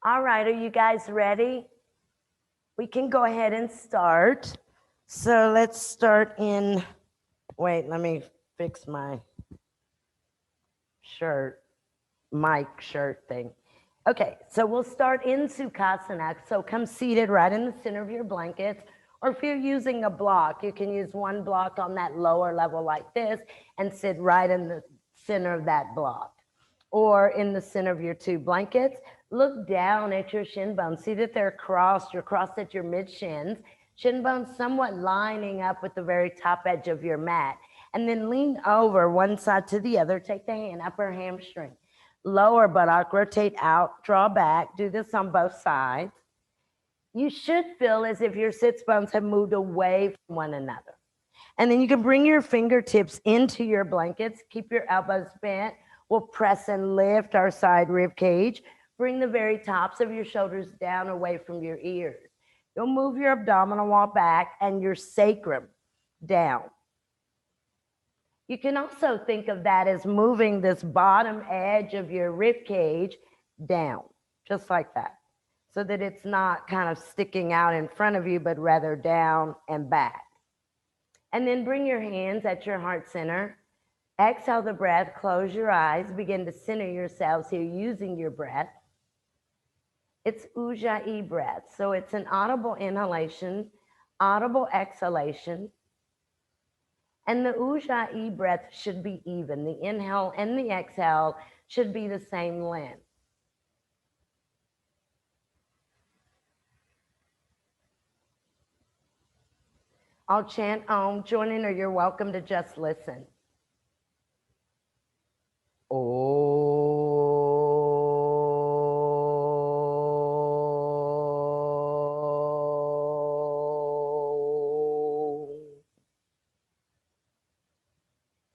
All right, are you guys ready? We can go ahead and start. So let's start in, wait, let me fix my shirt, mic shirt thing. Okay, so we'll start in Sukhasana. So come seated right in the center of your blankets. Or if you're using a block, you can use one block on that lower level like this and sit right in the center of that block. Or in the center of your two blankets, look down at your shin bones. See that they're crossed. You're crossed at your mid shins. Shin bones somewhat lining up with the very top edge of your mat. And then lean over one side to the other. Take the hand, upper hamstring. Lower buttock, rotate out, draw back. Do this on both sides. You should feel as if your sits bones have moved away from one another. And then you can bring your fingertips into your blankets. Keep your elbows bent. We'll press and lift our side rib cage. Bring the very tops of your shoulders down away from your ears. You'll move your abdominal wall back and your sacrum down. You can also think of that as moving this bottom edge of your rib cage down, just like that, so that it's not kind of sticking out in front of you, but rather down and back. And then bring your hands at your heart center. Exhale the breath, close your eyes, begin to center yourselves here using your breath. It's Ujjayi breath, so it's an audible inhalation, audible exhalation. And the Ujjayi breath should be even. The inhale and the exhale should be the same length. I'll chant Om, join in, or you're welcome to just listen.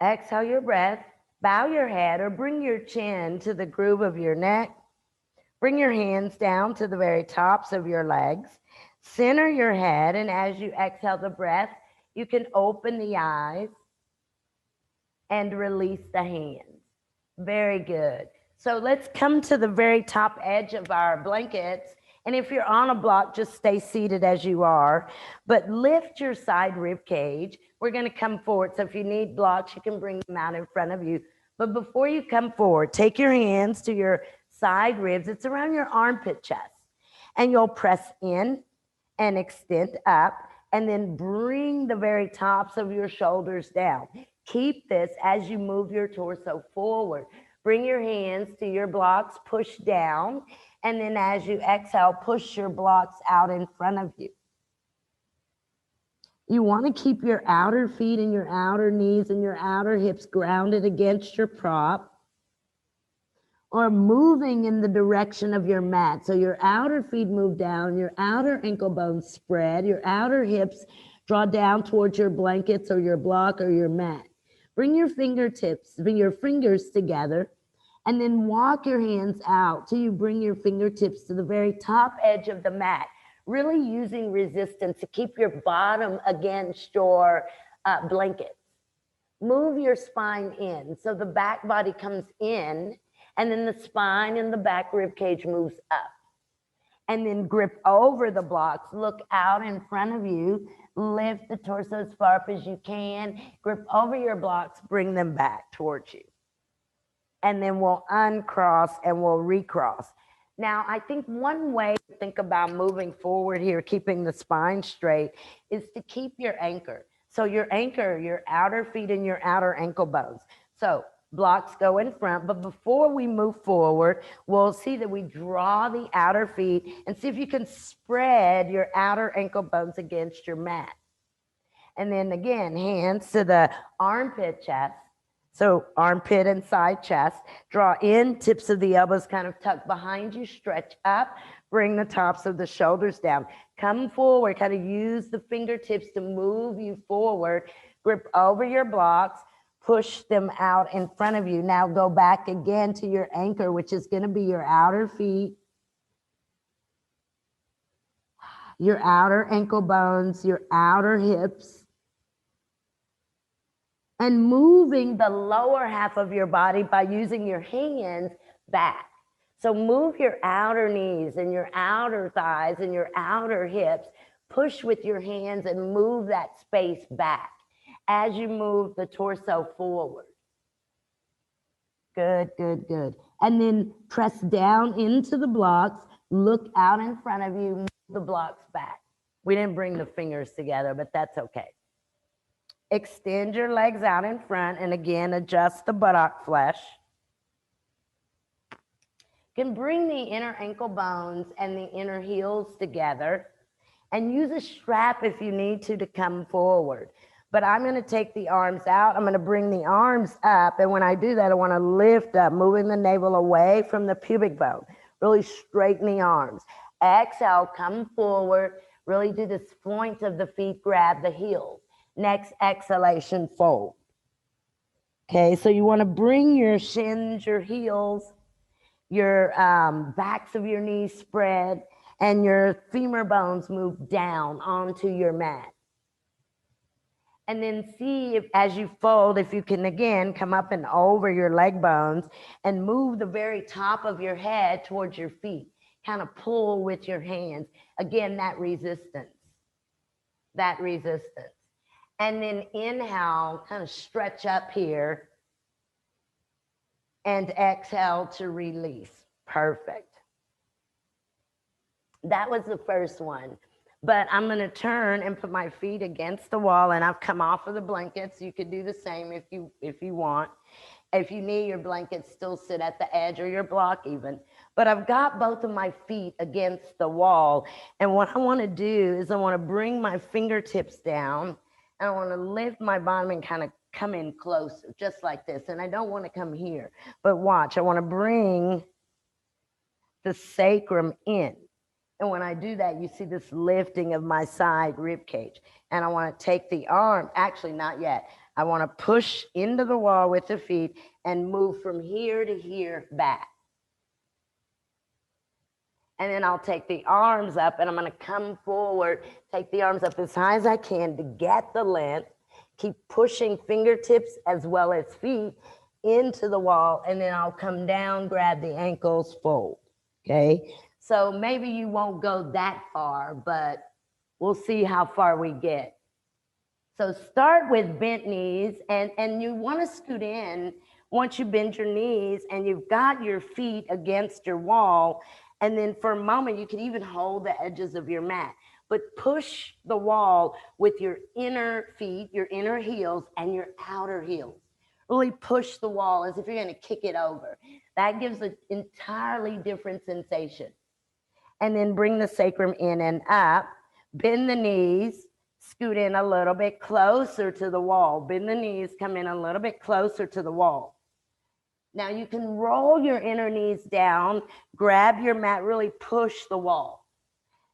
Exhale your breath, bow your head or bring your chin to the groove of your neck. Bring your hands down to the very tops of your legs. Center your head, and as you exhale the breath, you can open the eyes and release the hands. Very good. So let's come to the very top edge of our blankets. And if you're on a block, just stay seated as you are, but lift your side rib cage. We're going to come forward. So if you need blocks, you can bring them out in front of you. But before you come forward, take your hands to your side ribs. It's around your armpit chest. And you'll press in and extend up, and then bring the very tops of your shoulders down. Keep this as you move your torso forward. Bring your hands to your blocks, push down, and then as you exhale, push your blocks out in front of you. You want to keep your outer feet and your outer knees and your outer hips grounded against your prop, or moving in the direction of your mat. So your outer feet move down, your outer ankle bones spread, your outer hips draw down towards your blankets or your block or your mat. Bring your fingertips, bring your fingers together, and then walk your hands out till you bring your fingertips to the very top edge of the mat, really using resistance to keep your bottom against your blankets. Move your spine in, so the back body comes in, and then the spine and the back rib cage moves up. And then grip over the blocks, look out in front of you, lift the torso as far up as you can, grip over your blocks, bring them back towards you. And then we'll uncross and we'll recross. Now, I think one way to think about moving forward here, keeping the spine straight, is to keep your anchor. So your anchor, your outer feet and your outer ankle bones. So blocks go in front, but before we move forward, we'll see that we draw the outer feet and see if you can spread your outer ankle bones against your mat. And then again, hands to the armpit chest. So armpit and side chest, draw in, tips of the elbows kind of tuck behind you, stretch up, bring the tops of the shoulders down. Come forward, kind of use the fingertips to move you forward, grip over your blocks, push them out in front of you. Now go back again to your anchor, which is going to be your outer feet, your outer ankle bones, your outer hips, and moving the lower half of your body by using your hands back. So move your outer knees and your outer thighs and your outer hips. Push with your hands and move that space back as you move the torso forward. Good, good, good. And then press down into the blocks. Look out in front of you. Move the blocks back. We didn't bring the fingers together, but that's okay. Extend your legs out in front and again, adjust the buttock flesh. You can bring the inner ankle bones and the inner heels together and use a strap if you need to come forward. But I'm going to take the arms out. I'm going to bring the arms up. And when I do that, I want to lift up, moving the navel away from the pubic bone. Really straighten the arms. Exhale, come forward. Really do this point of the feet, grab the heels. Next exhalation, fold. Okay, so you want to bring your shins, your heels, your backs of your knees spread, and your femur bones move down onto your mat. And then see if, as you fold, if you can again come up and over your leg bones and move the very top of your head towards your feet. Kind of pull with your hands. Again, that resistance. That resistance. And then inhale, kind of stretch up here. And exhale to release. Perfect. That was the first one. But I'm going to turn and put my feet against the wall, and I've come off of the blankets. You could do the same if you want. If you need your blankets, still sit at the edge or your block even. But I've got both of my feet against the wall. And what I want to do is I want to bring my fingertips down, and I want to lift my bottom and kind of come in closer, just like this. And I don't want to come here. But watch, I want to bring the sacrum in. And when I do that, you see this lifting of my side rib cage. And I want to take the arm, actually not yet. I want to push into the wall with the feet and move from here to here back. And then I'll take the arms up and I'm going to come forward, take the arms up as high as I can to get the length. Keep pushing fingertips as well as feet into the wall. And then I'll come down, grab the ankles, fold. Okay. So maybe you won't go that far, but we'll see how far we get. So start with bent knees, and you want to scoot in once you bend your knees and you've got your feet against your wall. And then for a moment, you can even hold the edges of your mat, but push the wall with your inner feet, your inner heels, and your outer heels. Really push the wall as if you're going to kick it over. That gives an entirely different sensation. And then bring the sacrum in and up. Bend the knees, scoot in a little bit closer to the wall. Bend the knees, come in a little bit closer to the wall. Now you can roll your inner knees down, grab your mat, really push the wall.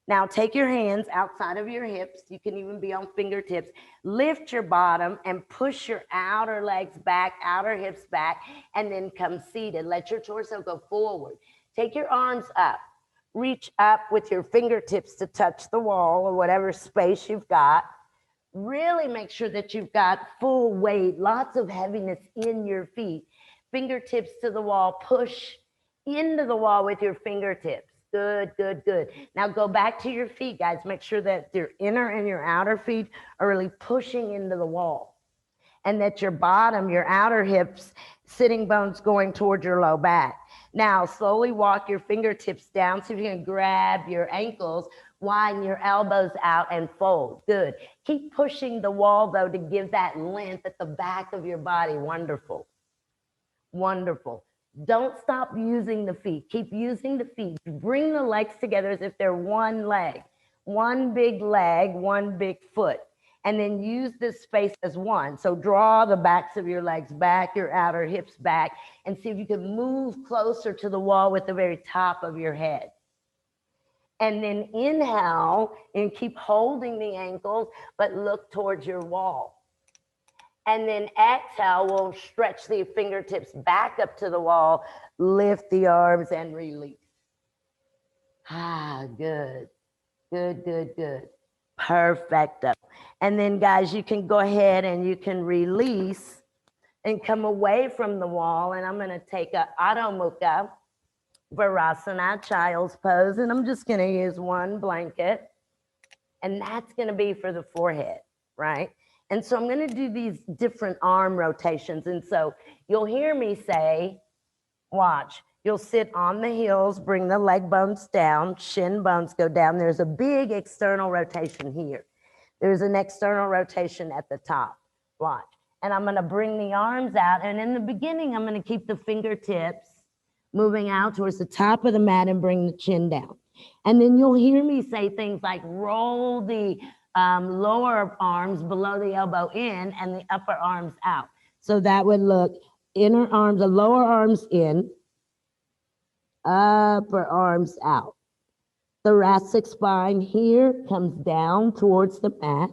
Now take your hands outside of your hips. You can even be on fingertips. Lift your bottom and push your outer legs back, outer hips back, and then come seated. Let your torso go forward. Take your arms up. Reach up with your fingertips to touch the wall or whatever space you've got. Really make sure that you've got full weight, lots of heaviness in your feet. Fingertips to the wall. Push into the wall with your fingertips. Good, good, good. Now go back to your feet, guys. Make sure that your inner and your outer feet are really pushing into the wall. And that your bottom, your outer hips, sitting bones going toward your low back. Now, slowly walk your fingertips down. See if you can grab your ankles, widen your elbows out and fold. Good. Keep pushing the wall, though, to give that length at the back of your body. Wonderful. Wonderful. Don't stop using the feet. Keep using the feet. Bring the legs together as if they're one leg. One big leg, one big foot. And then use this space as one. So draw the backs of your legs back, your outer hips back, and see if you can move closer to the wall with the very top of your head. And then inhale and keep holding the ankles, but look towards your wall. And then exhale, we'll stretch the fingertips back up to the wall, lift the arms and release. Ah, good, good, good, good. Perfecto. And then guys, you can go ahead and you can release and come away from the wall. And I'm going to take a Adho Mukha. Virasana, child's pose, and I'm just going to use one blanket, and that's going to be for the forehead, right? And so I'm going to do these different arm rotations, and so you'll hear me say, watch, you'll sit on the heels, bring the leg bones down, shin bones go down. There's a big external rotation here. There's an external rotation at the top, watch. And I'm going to bring the arms out, and in the beginning, I'm going to keep the fingertips moving out towards the top of the mat and bring the chin down. And then you'll hear me say things like roll the lower arms below the elbow in and the upper arms out. So that would look inner arms, the lower arms in, upper arms out. Thoracic spine here comes down towards the mat.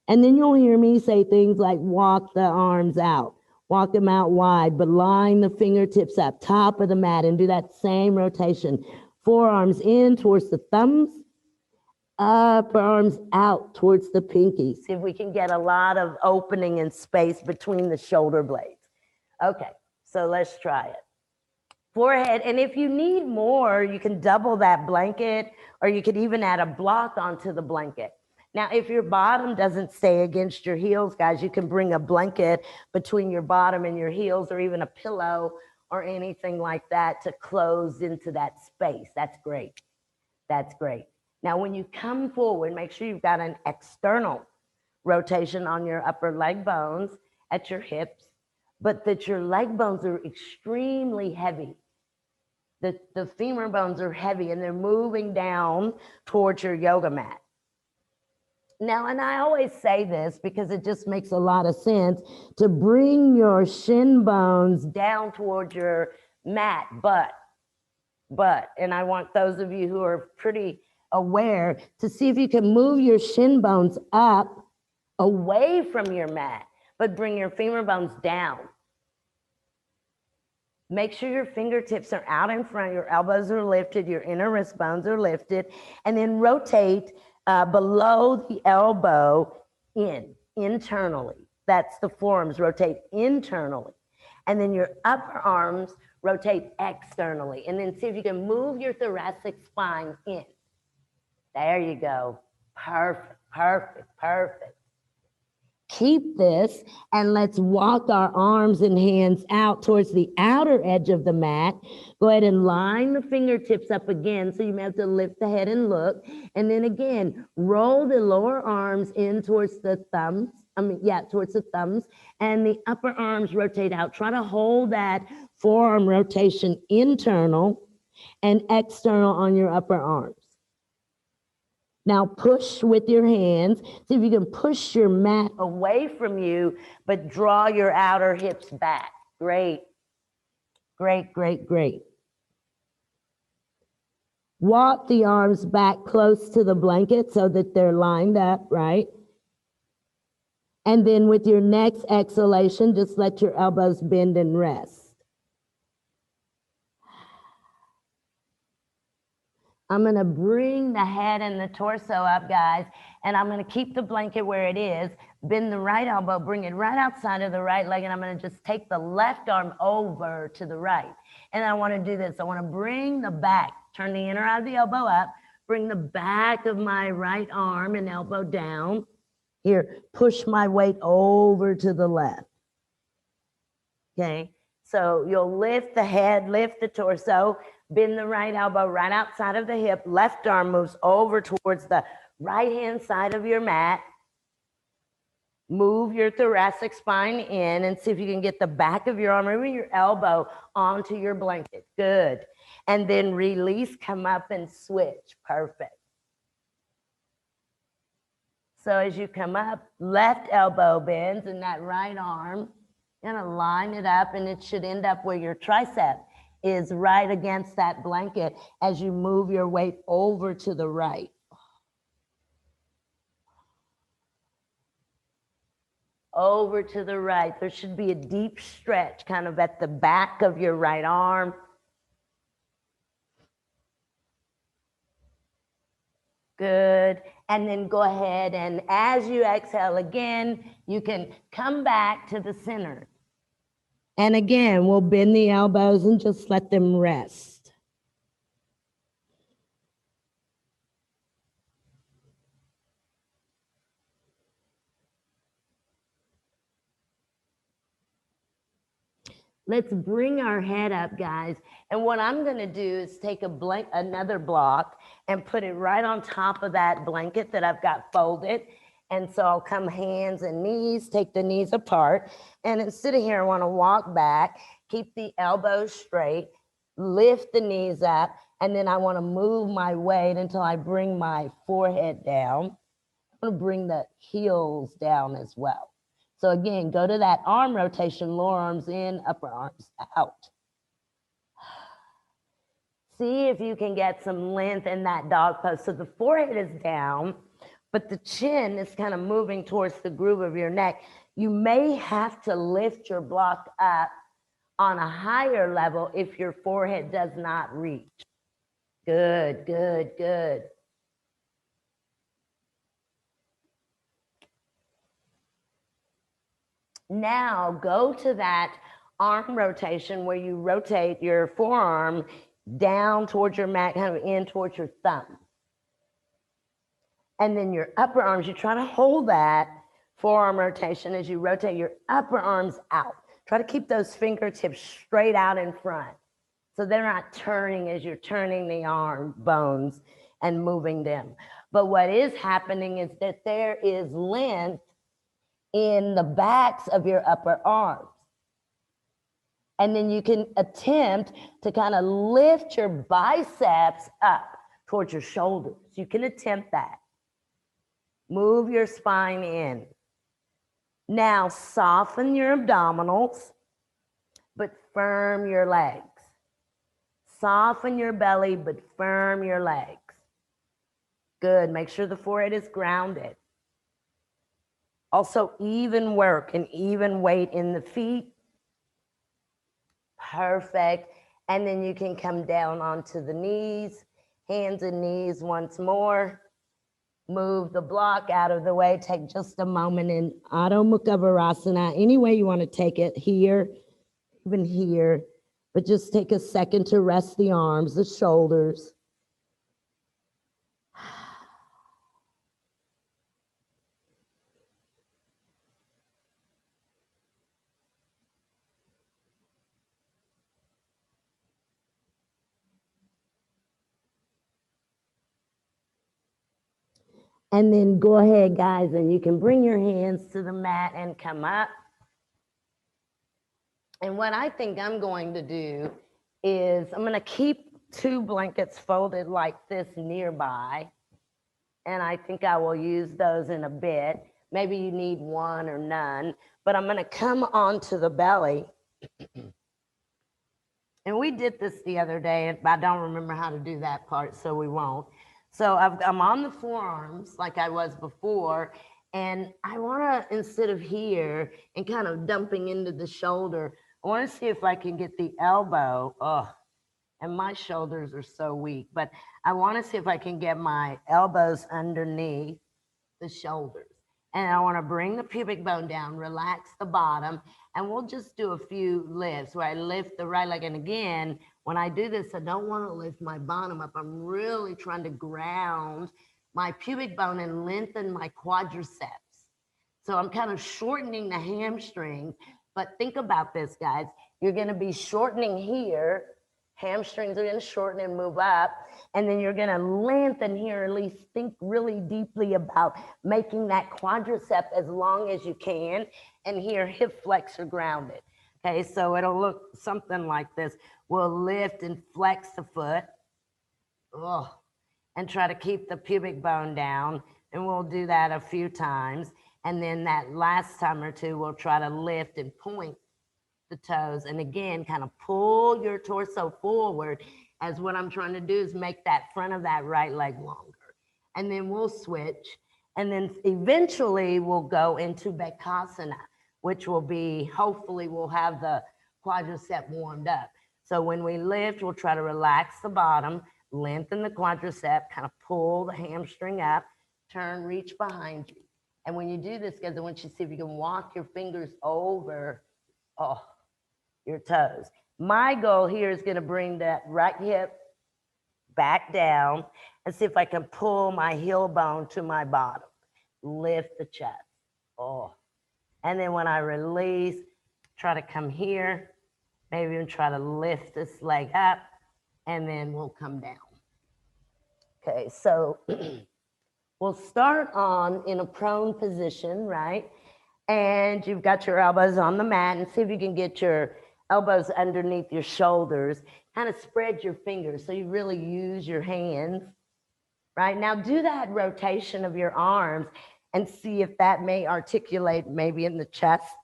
And then you'll hear me say things like walk the arms out. Walk them out wide, but line the fingertips up, top of the mat, and do that same rotation. Forearms in towards the thumbs, upper arms out towards the pinkies. See if we can get a lot of opening and space between the shoulder blades. Okay, so let's try it. Forehead, and if you need more, you can double that blanket, or you could even add a block onto the blanket. Now, if your bottom doesn't stay against your heels, guys, you can bring a blanket between your bottom and your heels, or even a pillow or anything like that to close into that space. That's great. That's great. Now, when you come forward, make sure you've got an external rotation on your upper leg bones at your hips, but that your leg bones are extremely heavy. The femur bones are heavy, and they're moving down towards your yoga mat. Now, and I always say this because it just makes a lot of sense to bring your shin bones down towards your mat, but, and I want those of you who are pretty aware to see if you can move your shin bones up away from your mat, but bring your femur bones down. Make sure your fingertips are out in front, your elbows are lifted, your inner wrist bones are lifted, and then rotate below the elbow internally. That's the forearms, rotate internally. And then your upper arms rotate externally. And then see if you can move your thoracic spine in. There you go. Perfect, perfect, perfect. Keep this, and let's walk our arms and hands out towards the outer edge of the mat. Go ahead and line the fingertips up again, so you may have to lift the head and look. And then again, roll the lower arms in towards the thumbs. Towards the thumbs, and the upper arms rotate out. Try to hold that forearm rotation internal and external on your upper arms. Now push with your hands. See if you can push your mat away from you, but draw your outer hips back. Great, great, great, great. Walk the arms back close to the blanket so that they're lined up, right? And then with your next exhalation, just let your elbows bend and rest. I'm going to bring the head and the torso up, guys, and I'm going to keep the blanket where it is, bend the right elbow, bring it right outside of the right leg, and I'm going to just take the left arm over to the right. And I want to do this. I want to bring the back, turn the inner eye of the elbow up, bring the back of my right arm and elbow down. Here, push my weight over to the left. Okay, so you'll lift the head, lift the torso, bend the right elbow right outside of the hip. Left arm moves over towards the right-hand side of your mat. Move your thoracic spine in and see if you can get the back of your arm, or even your elbow, onto your blanket. Good. And then release, come up and switch. Perfect. So as you come up, left elbow bends and that right arm, you're gonna line it up, and it should end up where your tricep is, right against that blanket as you move your weight over to the right. Over to the right. There should be a deep stretch kind of at the back of your right arm. Good. And then go ahead, and as you exhale again, you can come back to the center. And again, we'll bend the elbows and just let them rest. Let's bring our head up, guys. And what I'm going to do is take another block and put it right on top of that blanket that I've got folded. And so I'll come hands and knees, take the knees apart. And instead of here, I want to walk back, keep the elbows straight, lift the knees up, and then I want to move my weight until I bring my forehead down. I'm going to bring the heels down as well. So again, go to that arm rotation, lower arms in, upper arms out. See if you can get some length in that dog pose. So the forehead is down, but the chin is kind of moving towards the groove of your neck. You may have to lift your block up on a higher level if your forehead does not reach. Good, good, good. Now go to that arm rotation where you rotate your forearm down towards your mat, kind of in towards your thumb. And then your upper arms, you try to hold that forearm rotation as you rotate your upper arms out. Try to keep those fingertips straight out in front so they're not turning as you're turning the arm bones and moving them. But what is happening is that there is length in the backs of your upper arms. And then you can attempt to kind of lift your biceps up towards your shoulders. You can attempt that. Move your spine in. Now soften your abdominals, but firm your legs. Soften your belly, but firm your legs. Good. Make sure the forehead is grounded. Also, even work and even weight in the feet. Perfect. And then you can come down onto the knees, hands and knees once more. Move the block out of the way. Take just a moment in Adho Mukha Virasana. Any way you want to take it, here, even here. But just take a second to rest the arms, the shoulders. And then go ahead, guys, and you can bring your hands to the mat and come up. And what I think I'm going to do is I'm going to keep 2 blankets folded like this nearby. And I think I will use those in a bit. Maybe you need 1 or none, but I'm going to come onto the belly. And we did this the other day, and I don't remember how to do that part, so we won't. So I'm on the forearms like I was before, and I want to, instead of here and kind of dumping into the shoulder, I want to see if I can get the elbow. Oh, and my shoulders are so weak, but I want to see if I can get my elbows underneath the shoulders. And I want to bring the pubic bone down, relax the bottom, and we'll just do a few lifts where I lift the right leg. And again, when I do this, I don't want to lift my bottom up. I'm really trying to ground my pubic bone and lengthen my quadriceps. So I'm kind of shortening the hamstrings. But think about this, guys. You're going to be shortening here. Hamstrings are going to shorten and move up. And then you're going to lengthen here, at least think really deeply about making that quadricep as long as you can. And here, hip flexor grounded. Okay, so it'll look something like this. We'll lift and flex the foot. Oh, and try to keep the pubic bone down. And we'll do that a few times. And then that last time or two, we'll try to lift and point the toes. And again, kind of pull your torso forward, as what I'm trying to do is make that front of that right leg longer. And then we'll switch. And then eventually we'll go into Bakasana, which will be, hopefully we'll have the quadricep warmed up. So when we lift, we'll try to relax the bottom, lengthen the quadricep, kind of pull the hamstring up, turn, reach behind you. And when you do this, guys, I want you to see if you can walk your fingers over your toes. My goal here is going to bring that right hip back down and see if I can pull my heel bone to my bottom. Lift the chest. And then when I release, try to come here Maybe even try to lift this leg up, and then we'll come down. Okay, so we'll start on in a prone position, right? And you've got your elbows on the mat, and see if you can get your elbows underneath your shoulders. Kind of spread your fingers so you really use your hands. Right now, do that rotation of your arms and see if that may articulate maybe in the chest.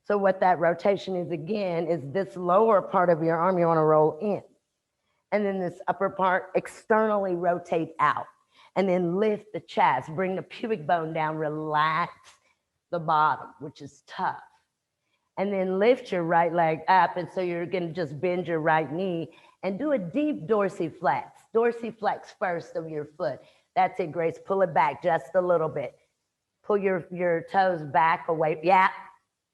So what that rotation is again is this lower part of your arm you want to roll in. And then this upper part externally rotate out. And then lift the chest, bring the pubic bone down, relax the bottom, which is tough. And then lift your right leg up. And so you're going to just bend your right knee and do a deep dorsiflex. Dorsiflex first of your foot. That's it, Grace. Pull it back just a little bit. Pull your toes back away. Yeah,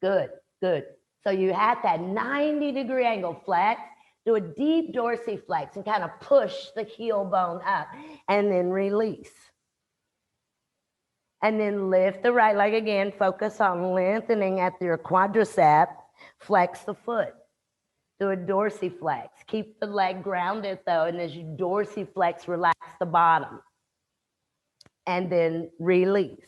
good, good. So you had that 90-degree angle flex. Do a deep dorsiflex and kind of push the heel bone up and then release. And then lift the right leg again. Focus on lengthening at your quadricep. Flex the foot. Do a dorsiflex. Keep the leg grounded though, and as you dorsiflex, relax the bottom. And then release.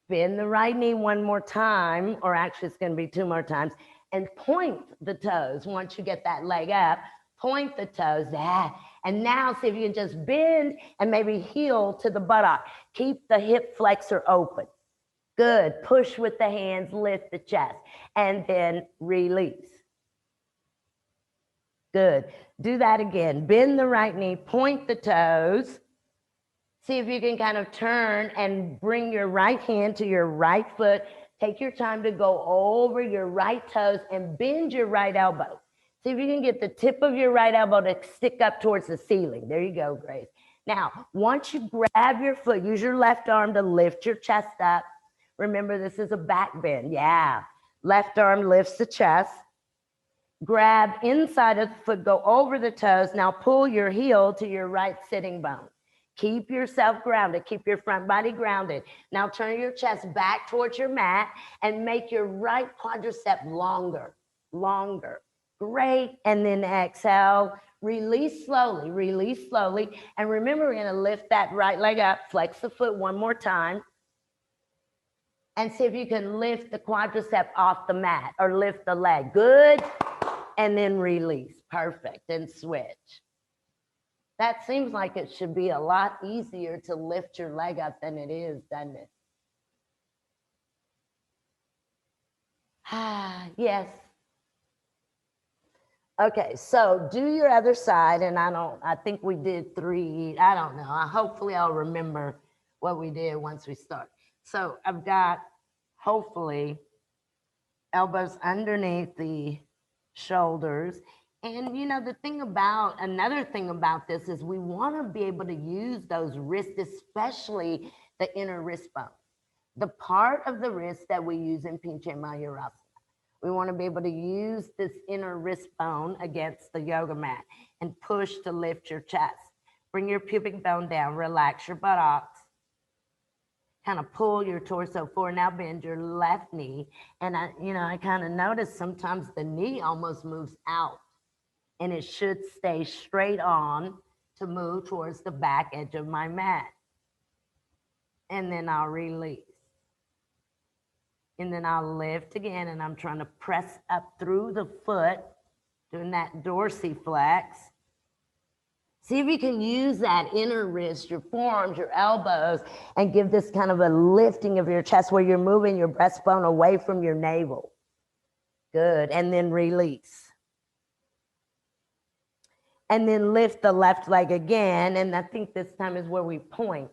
Bend the right knee one more time, or actually it's going to be two more times, and point the toes. Once you get that leg up, point the toes. And now see if you can just bend and maybe heel to the buttock. Keep the hip flexor open. Good. Push with the hands, lift the chest, and then release. Good. Do that again. Bend the right knee, point the toes. See if you can kind of turn and bring your right hand to your right foot. Take your time to go over your right toes and bend your right elbow. See if you can get the tip of your right elbow to stick up towards the ceiling. There you go, Grace. Now, once you grab your foot, use your left arm to lift your chest up. Remember, this is a back bend. Yeah. Left arm lifts the chest. Grab inside of the foot, go over the toes. Now pull your heel to your right sitting bone. Keep yourself grounded. Keep your front body grounded. Now turn your chest back towards your mat and make your right quadricep longer, longer. Great. And then exhale. Release slowly, release slowly. And remember, we're going to lift that right leg up. Flex the foot one more time. And see if you can lift the quadricep off the mat or lift the leg. Good. And then release. Perfect. And switch. That seems like it should be a lot easier to lift your leg up than it is, doesn't it? Yes. Okay, so do your other side, and I think we did 3, I don't know. Hopefully I'll remember what we did once we start. So I've got, hopefully, elbows underneath the shoulders. And you know, another thing about this is we want to be able to use those wrists, especially the inner wrist bone, the part of the wrist that we use in Pinche Mayurasana. We want to be able to use this inner wrist bone against the yoga mat and push to lift your chest. Bring your pubic bone down, relax your buttocks. Kind of pull your torso forward. Now bend your left knee. And I kind of notice sometimes the knee almost moves out. And it should stay straight on to move towards the back edge of my mat. And then I'll release. And then I'll lift again, and I'm trying to press up through the foot, doing that dorsiflex. See if you can use that inner wrist, your forearms, your elbows, and give this kind of a lifting of your chest where you're moving your breastbone away from your navel. Good. And then release. And then lift the left leg again. And I think this time is where we point.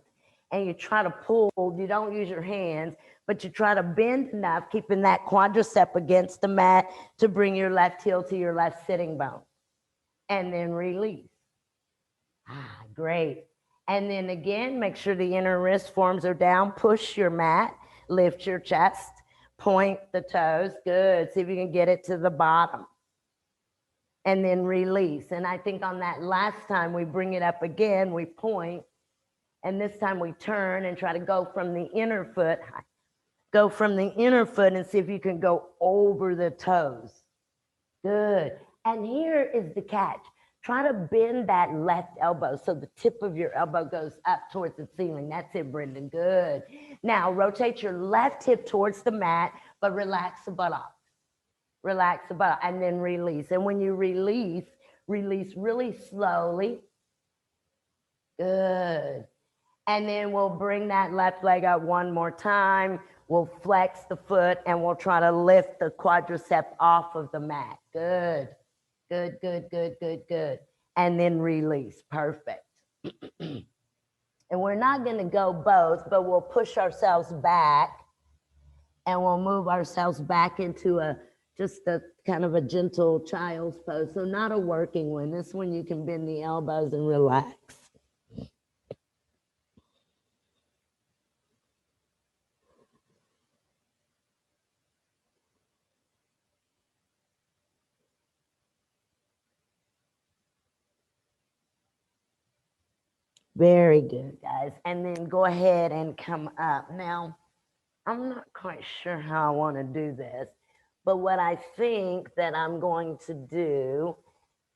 And you try to pull. You don't use your hands, but you try to bend enough, keeping that quadricep against the mat to bring your left heel to your left sitting bone. And then release. Great. And then again, make sure the inner wrist forms are down. Push your mat. Lift your chest. Point the toes. Good. See if you can get it to the bottom. And then release. And I think on that last time we bring it up again, we point, and this time we turn and try to go from the inner foot. Go from the inner foot and see if you can go over the toes. Good. And here is the catch. Try to bend that left elbow so the tip of your elbow goes up towards the ceiling. That's it, Brendan. Good. Now rotate your left hip towards the mat, but relax the buttocks. Relax the buttock and then release. And when you release really slowly. Good. And then we'll bring that left leg up one more time. We'll flex the foot and we'll try to lift the quadricep off of the mat. Good. Good, good, good, good, good. And then release. Perfect. And we're not going to go both, but we'll push ourselves back and we'll move ourselves back into just a kind of a gentle child's pose. So not a working one. This one you can bend the elbows and relax. Very good, guys. And then go ahead and come up. Now, I'm not quite sure how I want to do this, but what I think that I'm going to do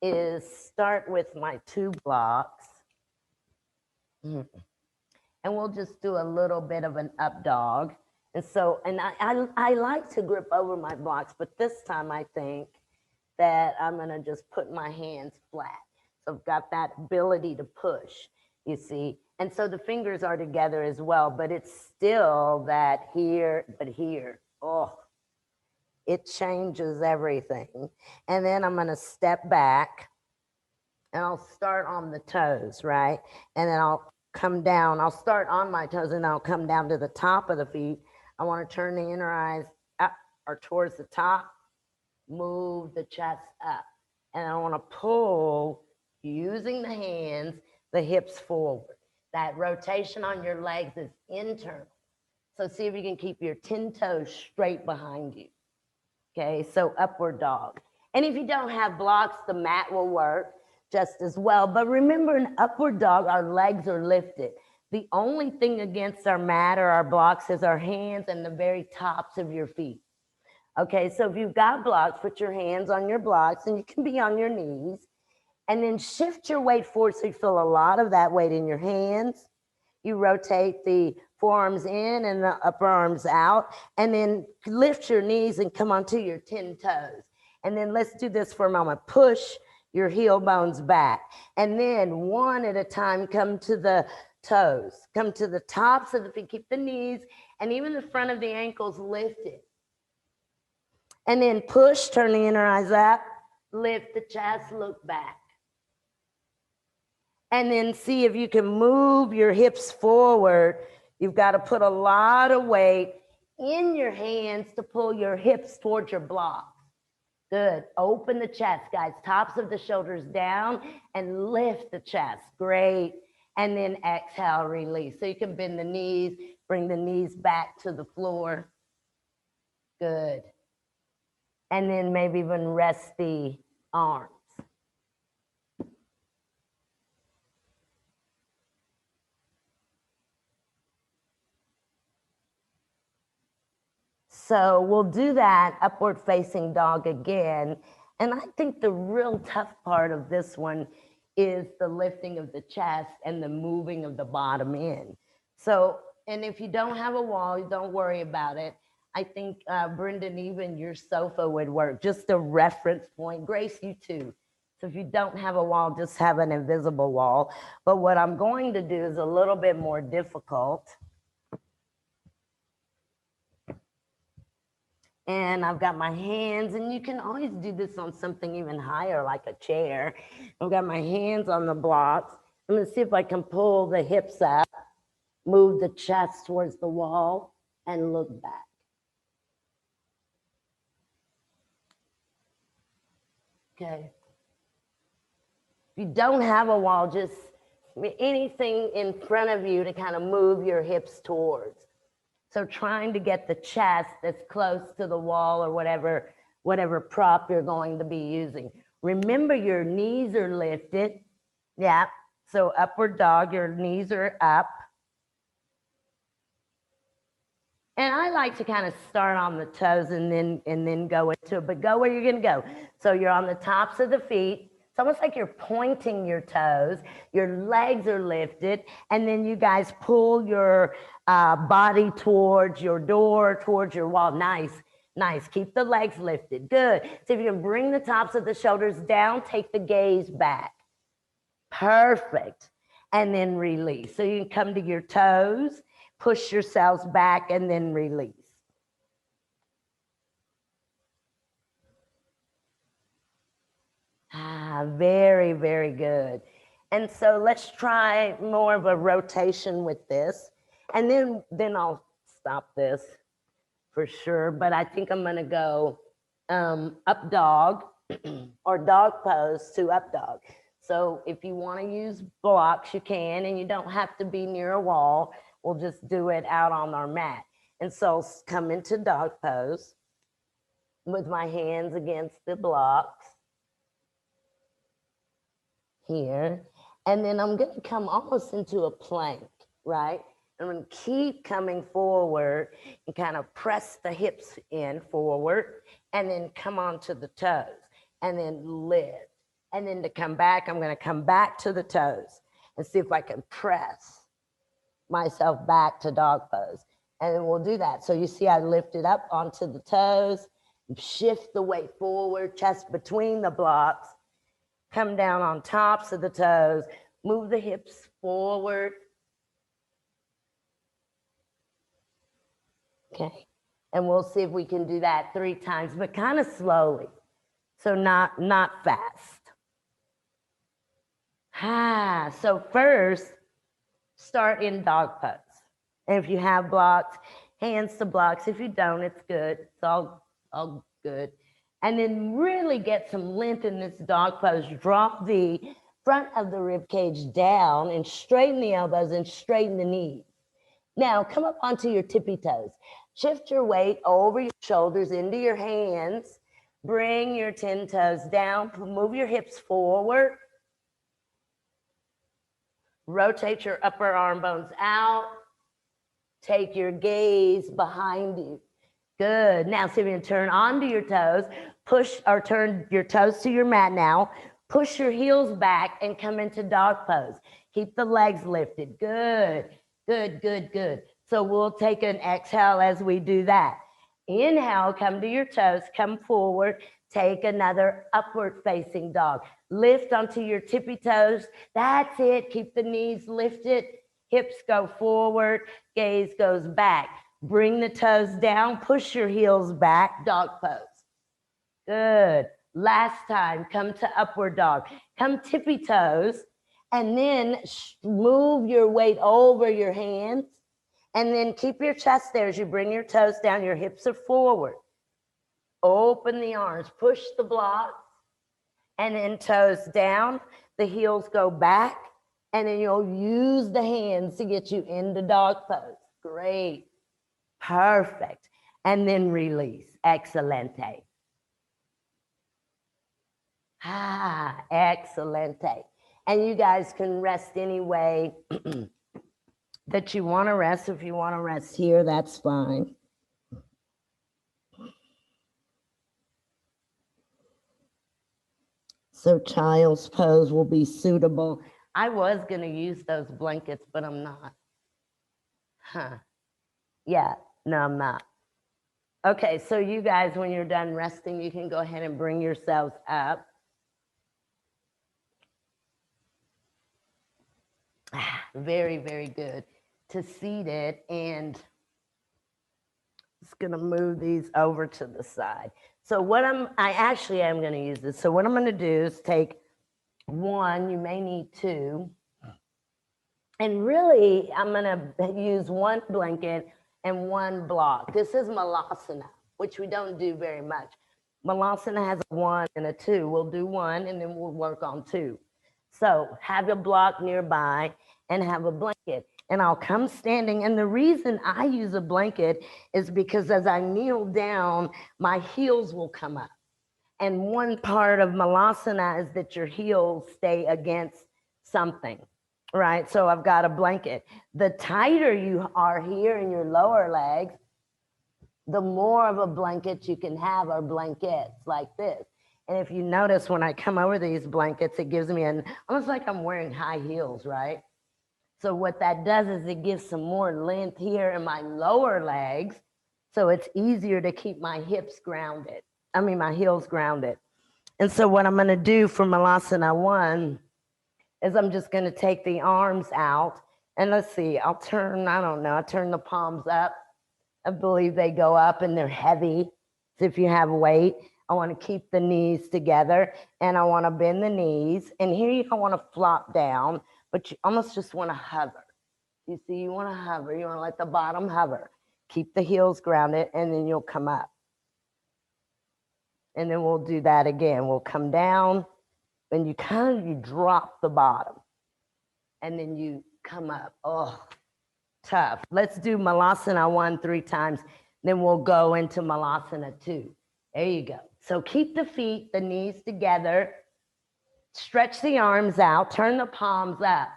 is start with my 2 blocks. And we'll just do a little bit of an up dog. And so, and I like to grip over my blocks, but this time I think that I'm going to just put my hands flat. So I've got that ability to push, you see. And so the fingers are together as well, but it's still that here, but here. Oh, it changes everything. And then I'm going to step back and I'll start on the toes, right? And then I'll come down. I'll start on my toes and I'll come down to the top of the feet. I want to turn the inner eyes up or towards the top, move the chest up. And I want to pull, using the hands, the hips forward. That rotation on your legs is internal. So see if you can keep your 10 toes straight behind you. Okay, so upward dog. And if you don't have blocks, the mat will work just as well. But remember, in upward dog, our legs are lifted. The only thing against our mat or our blocks is our hands and the very tops of your feet. Okay, so if you've got blocks, put your hands on your blocks and you can be on your knees. And then shift your weight forward so you feel a lot of that weight in your hands. You rotate the forearms in and the upper arms out. And then lift your knees and come onto your 10 toes. And then let's do this for a moment. Push your heel bones back. And then one at a time, come to the toes. Come to the tops of the feet. Keep the knees and even the front of the ankles lifted. And then push, turn the inner eyes up. Lift the chest, look back. And then see if you can move your hips forward. You've got to put a lot of weight in your hands to pull your hips towards your blocks. Good. Open the chest, guys. Tops of the shoulders down and lift the chest. Great. And then exhale, release. So you can bend the knees, bring the knees back to the floor. Good. And then maybe even rest the arms. So we'll do that upward facing dog again. And I think the real tough part of this one is the lifting of the chest and the moving of the bottom in. So, and if you don't have a wall, don't worry about it. I think, Brendan, even your sofa would work, just a reference point. Grace, you too. So if you don't have a wall, just have an invisible wall. But what I'm going to do is a little bit more difficult. And I've got my hands, and you can always do this on something even higher, like a chair. I've got my hands on the blocks. I'm gonna see if I can pull the hips up, move the chest towards the wall, and look back. Okay. If you don't have a wall, just anything in front of you to kind of move your hips towards. So trying to get the chest that's close to the wall or whatever prop you're going to be using. Remember, your knees are lifted. Yeah. So upward dog, your knees are up. And I like to kind of start on the toes and then go into it, but go where you're gonna go. So you're on the tops of the feet. It's almost like you're pointing your toes. Your legs are lifted, and then you guys pull your body towards your door, towards your wall. Nice, nice. Keep the legs lifted. Good. So if you can bring the tops of the shoulders down, take the gaze back. Perfect. And then release. So you can come to your toes, push yourselves back, and then release. Very, very good. And so let's try more of a rotation with this. And then I'll stop this for sure. But I think I'm gonna go up dog or dog pose to up dog. So if you want to use blocks, you can, and you don't have to be near a wall. We'll just do it out on our mat. And so come into dog pose with my hands against the blocks here. And then I'm going to come almost into a plank, right? I'm going to keep coming forward and kind of press the hips in forward and then come onto the toes and then lift. And then to come back, I'm going to come back to the toes and see if I can press myself back to dog pose. And then we'll do that. So you see I lifted up onto the toes, shift the weight forward, chest between the blocks, come down on tops of the toes, move the hips forward. Okay. And we'll see if we can do that 3 times, but kind of slowly. So not fast. So first, start in dog pose. And if you have blocks, hands to blocks. If you don't, it's good. It's all good. And then really get some length in this dog pose. Drop the front of the rib cage down and straighten the elbows and straighten the knees. Now come up onto your tippy toes. Shift your weight over your shoulders into your hands. Bring your 10 toes down. Move your hips forward. Rotate your upper arm bones out. Take your gaze behind you. Good. Now see if you can turn onto your toes. Push or turn your toes to your mat now. Push your heels back and come into dog pose. Keep the legs lifted. Good. Good, good, good. So we'll take an exhale as we do that. Inhale, come to your toes, come forward. Take another upward facing dog. Lift onto your tippy toes. That's it. Keep the knees lifted. Hips go forward. Gaze goes back. Bring the toes down. Push your heels back. Dog pose. Good. Last time, come to upward dog. Come tippy toes. And then move your weight over your hands. And then keep your chest there as you bring your toes down. Your hips are forward. Open the arms, push the blocks, and then toes down. The heels go back, and then you'll use the hands to get you into dog pose. Great. Perfect. And then release. Excelente. Excelente. And you guys can rest any way that you want to rest. If you want to rest here, that's fine. So child's pose will be suitable. I was going to use those blankets, but I'm not. Yeah, no, I'm not. Okay, so you guys, when you're done resting, you can go ahead and bring yourselves up. Very, very good. To seated, and just going to move these over to the side. So what I actually am going to use this. So what I'm going to do is take one, you may need 2. And really, I'm going to use 1 blanket and 1 block. This is Malasana, which we don't do very much. Malasana has a 1 and a 2. We'll do 1 and then we'll work on 2. So have a block nearby and have a blanket. And I'll come standing. And the reason I use a blanket is because as I kneel down, my heels will come up. And one part of Malasana is that your heels stay against something, right? So I've got a blanket. The tighter you are here in your lower legs, the more of a blanket you can have are blankets like this. And if you notice, when I come over these blankets, it gives me almost like I'm wearing high heels, right? So what that does is it gives some more length here in my lower legs, so it's easier to keep my hips grounded. My heels grounded. And so what I'm going to do for Malasana 1 is I'm just going to take the arms out, and let's see, I'll turn the palms up. I believe they go up and they're heavy. So if you have weight, I want to keep the knees together, and I want to bend the knees. And here you don't want to flop down, but you almost just want to hover. You see, you want to hover. You want to let the bottom hover. Keep the heels grounded, and then you'll come up. And then we'll do that again. We'll come down, and you drop the bottom, and then you come up. Oh, tough. Let's do Malasana 1 3 times. Then we'll go into Malasana 2. There you go. So keep the feet, the knees together. Stretch the arms out. Turn the palms up.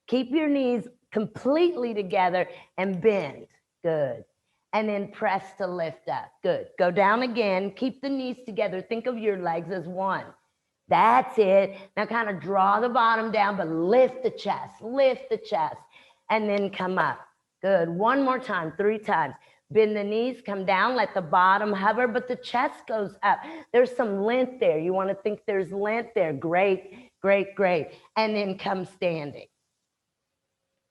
Keep your knees completely together and bend. Good. And then press to lift up. Good. Go down again. Keep the knees together. Think of your legs as one. That's it. Now kind of draw the bottom down, but lift the chest. Lift the chest. And then come up. Good. One more time, 3 times. Bend the knees, come down, let the bottom hover, but the chest goes up. There's some length there. You want to think there's length there. Great, great, great. And then come standing.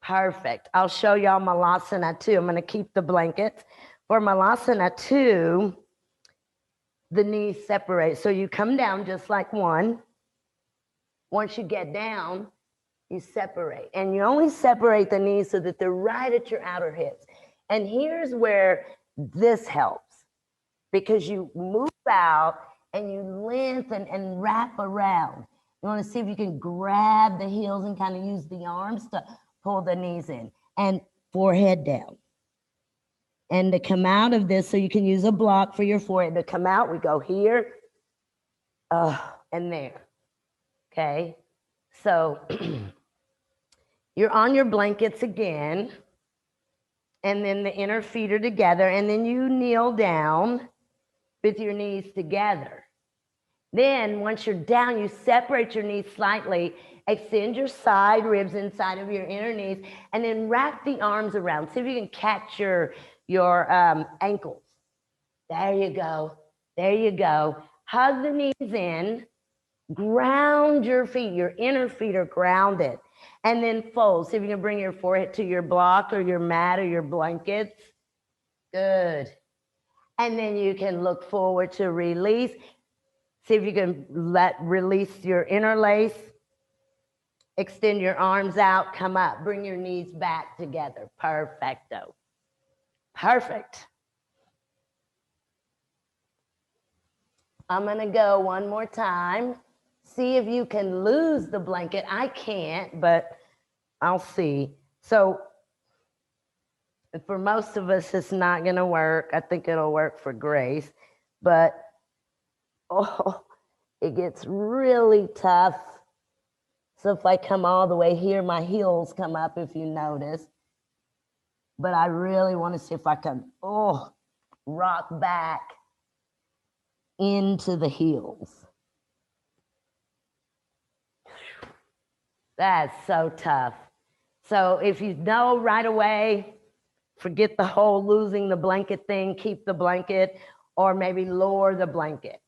Perfect. I'll show y'all Malasana 2. I'm going to keep the blankets. For Malasana 2, the knees separate. So you come down just like 1. Once you get down, you separate. And you only separate the knees so that they're right at your outer hips. And here's where this helps, because you move out and you lengthen and wrap around. You want to see if you can grab the heels and kind of use the arms to pull the knees in, and forehead down. And to come out of this, so you can use a block for your forehead. To come out, we go here, and there. Okay? So you're on your blankets again. And then the inner feet are together, and then you kneel down with your knees together. Then once you're down, you separate your knees slightly, extend your side ribs inside of your inner knees, and then wrap the arms around. See if you can catch your ankles. There you go. There you go. Hug the knees in, ground your feet. Your inner feet are grounded. And then fold. See if you can bring your forehead to your block or your mat or your blankets. Good. And then you can look forward to release. See if you can release your interlace. Extend your arms out, come up. Bring your knees back together. Perfecto. Perfect. I'm going to go one more time. See if you can lose the blanket. I can't, but I'll see. So for most of us, it's not going to work. I think it'll work for Grace, but it gets really tough. So if I come all the way here, my heels come up, if you notice. But I really want to see if I can, rock back into the heels. That's so tough. So if you know right away, forget the whole losing the blanket thing, keep the blanket, or maybe lower the blanket.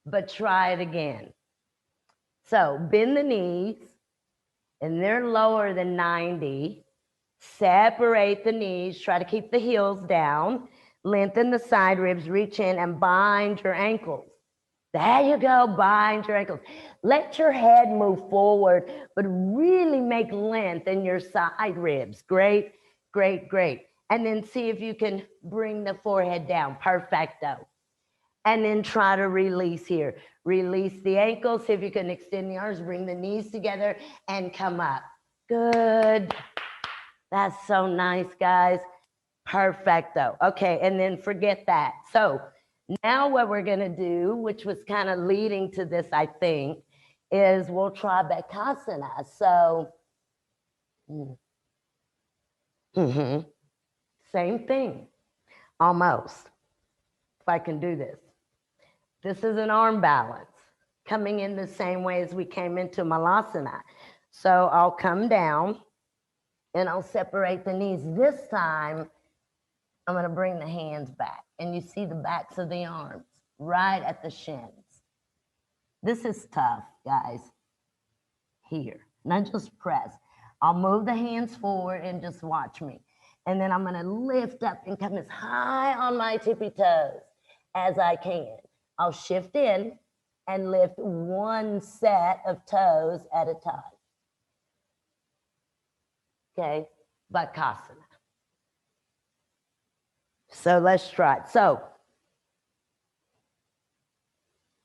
But try it again. So bend the knees, and they're lower than 90. Separate the knees, try to keep the heels down, lengthen the side ribs, reach in and bind your ankles. There you go, bind your ankles. Let your head move forward, but really make length in your side ribs. Great, great, great. And then see if you can bring the forehead down. Perfecto. And then try to release here. Release the ankles. See if you can extend the arms, bring the knees together and come up. Good. That's so nice, guys. Perfecto. Okay, and then forget that. So now what we're going to do, which was kind of leading to this, I think, is we'll try Bakasana. So, same thing, almost. if I can do this. This is an arm balance, coming in the same way as we came into Malasana. So I'll come down and I'll separate the knees. This time, I'm gonna bring the hands back, and you see the backs of the arms right at the shins. This is tough, guys. Here, not just press. I'll move the hands forward and just watch me. And then I'm gonna lift up and come as high on my tippy toes as I can. I'll shift in and lift one set of toes at a time. Okay, Bakasana. So let's try it. So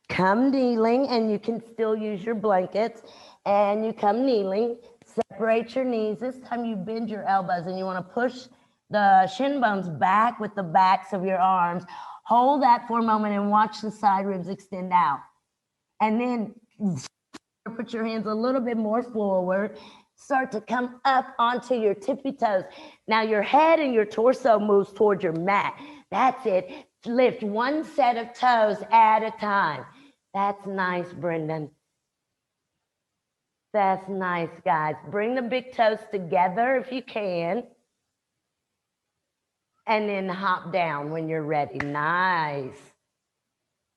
come kneeling, and you can still use your blankets, and you come kneeling, separate your knees. This time you bend your elbows and you want to push the shin bones back with the backs of your arms. Hold that for a moment and watch the side ribs extend out. And then put your hands a little bit more forward. Start to come up onto your tippy toes. Now your head and your torso moves towards your mat. That's it. Lift one set of toes at a time. That's nice, Brendan. That's nice, guys. Bring the big toes together if you can. And then hop down when you're ready. Nice.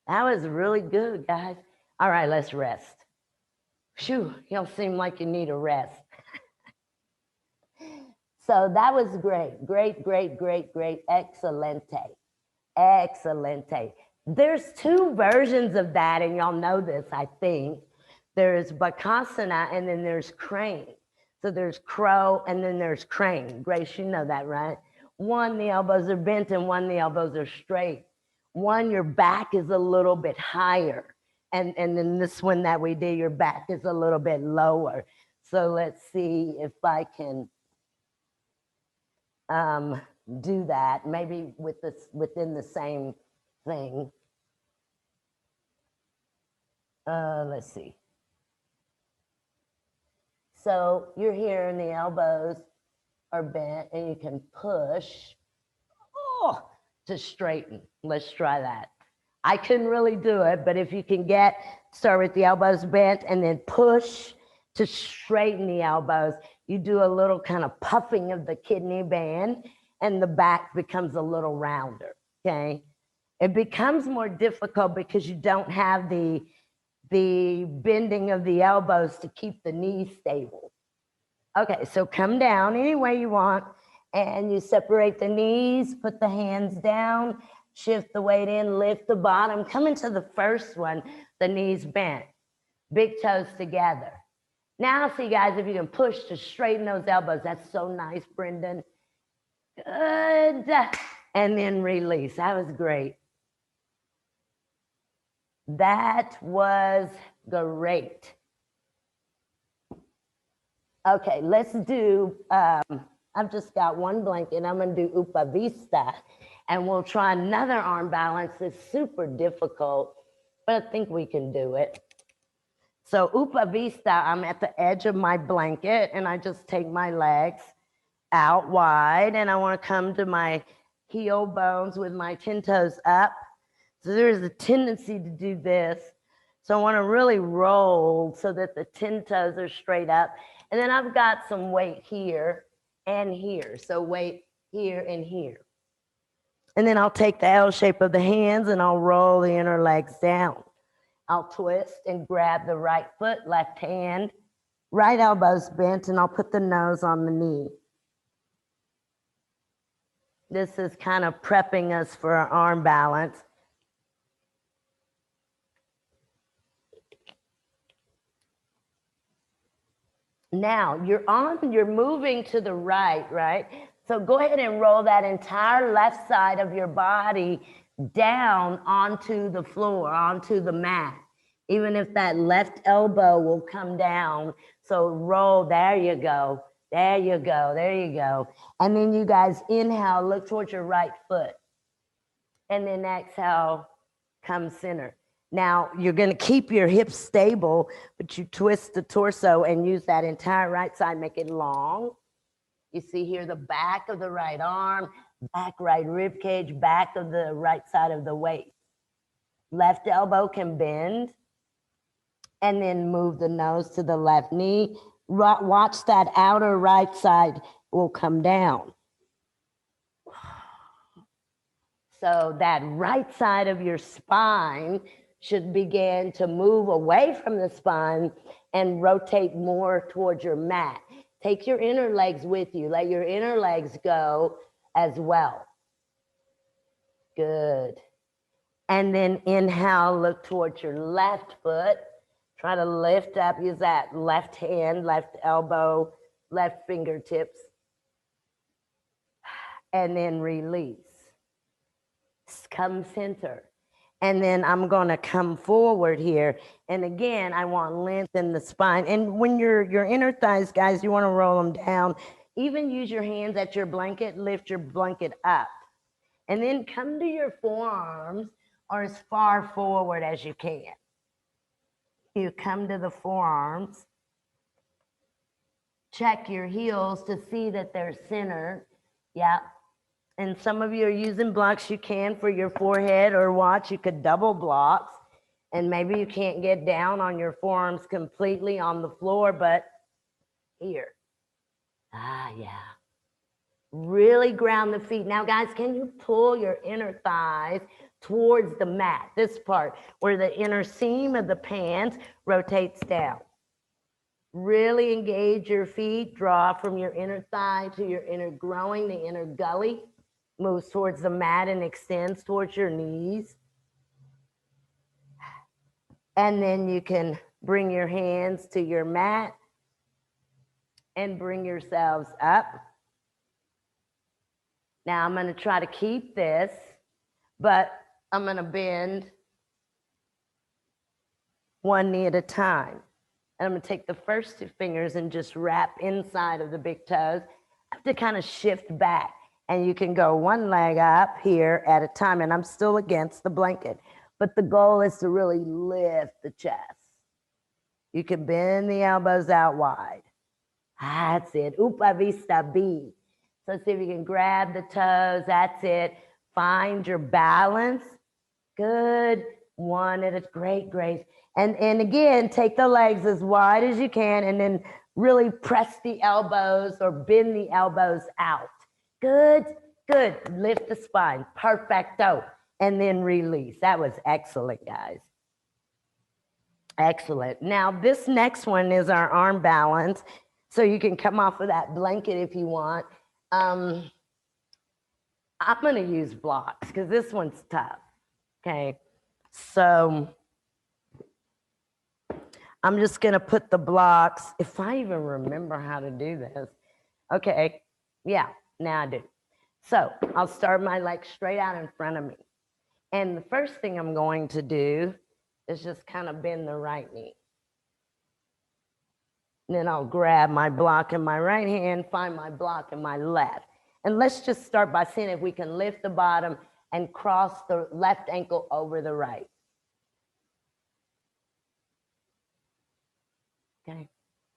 That was really good, guys. All right, let's rest. Phew, y'all seem like you need a rest. So that was great. Great, great, great, great. Excelente. Excelente. There's two versions of that, and y'all know this, I think. There's Bakasana, and then there's crane. So there's crow, and then there's crane. Grace, you know that, right? One, the elbows are bent, and one, the elbows are straight. One, your back is a little bit higher. And then this one that we did, your back is a little bit lower. So let's see if I can do that, maybe with this within the same thing. Let's see. So you're here and the elbows are bent, and you can push to straighten. Let's try that. I couldn't really do it, but if you can start with the elbows bent and then push to straighten the elbows, you do a little kind of puffing of the kidney band, and the back becomes a little rounder, okay? It becomes more difficult because you don't have the bending of the elbows to keep the knees stable. Okay, so come down any way you want, and you separate the knees, put the hands down, shift the weight in, lift the bottom, come into the first one, the knees bent, big toes together. Now see, guys, if you can push to straighten those elbows. That's so nice, Brendan. Good. And then release. That was great. That was great. Okay, let's do, I've just got one blanket. I'm going to do Upavista, and we'll try another arm balance. It's super difficult, but I think we can do it. So Upavista, I'm at the edge of my blanket, and I just take my legs out wide, and I want to come to my heel bones with my 10 toes up. So there's a tendency to do this. So I want to really roll so that the 10 toes are straight up. And then I've got some weight here and here. So weight here and here. And then I'll take the L shape of the hands and I'll roll the inner legs down. I'll twist and grab the right foot, left hand, right elbow's bent, and I'll put the nose on the knee. This is kind of prepping us for our arm balance. Now you're moving to the right? So go ahead and roll that entire left side of your body down onto the floor, onto the mat. Even if that left elbow will come down. So roll, there you go. There you go, there you go. And then you guys inhale, look towards your right foot. And then exhale, come center. Now, you're going to keep your hips stable, but you twist the torso and use that entire right side, make it long. You see here the back of the right arm, back right rib cage, back of the right side of the waist. Left elbow can bend, and then move the nose to the left knee. Watch that outer right side will come down. So that right side of your spine should begin to move away from the spine and rotate more towards your mat. Take your inner legs with you. Let your inner legs go as well. Good. And then inhale, look towards your left foot. Try to lift up, use that left hand, left elbow, left fingertips. And then release. Come center. And then I'm gonna come forward here. And again, I want length in the spine. And when your inner thighs, guys, you wanna roll them down. Even use your hands at your blanket, lift your blanket up. And then come to your forearms or as far forward as you can. You come to the forearms. Check your heels to see that they're centered. Yeah. And some of you are using blocks, you can for your forehead, or watch, you could double blocks. And maybe you can't get down on your forearms completely on the floor, but here. Yeah. Really ground the feet. Now, guys, can you pull your inner thighs towards the mat? This part where the inner seam of the pants rotates down. Really engage your feet. Draw from your inner thigh to your inner groin, the inner gully. Moves towards the mat and extends towards your knees. And then you can bring your hands to your mat and bring yourselves up. Now I'm going to try to keep this, but I'm going to bend one knee at a time. And I'm going to take the first two fingers and just wrap inside of the big toes. I have to kind of shift back. And you can go one leg up here at a time. And I'm still against the blanket. But the goal is to really lift the chest. You can bend the elbows out wide. That's it. Upa Vista B. So see if you can grab the toes. That's it. Find your balance. Good. One at a great grace. And again, take the legs as wide as you can. And then really press the elbows or bend the elbows out. Good, good. Lift the spine. Perfecto. And then release. That was excellent, guys. Excellent. Now, this next one is our arm balance. So you can come off of that blanket if you want. I'm going to use blocks because this one's tough. Okay. So I'm just going to put the blocks, if I even remember how to do this. Okay. Yeah. Now I do. So I'll start my legs straight out in front of me. And the first thing I'm going to do is just kind of bend the right knee. And then I'll grab my block in my right hand, find my block in my left. And let's just start by seeing if we can lift the bottom and cross the left ankle over the right. Okay,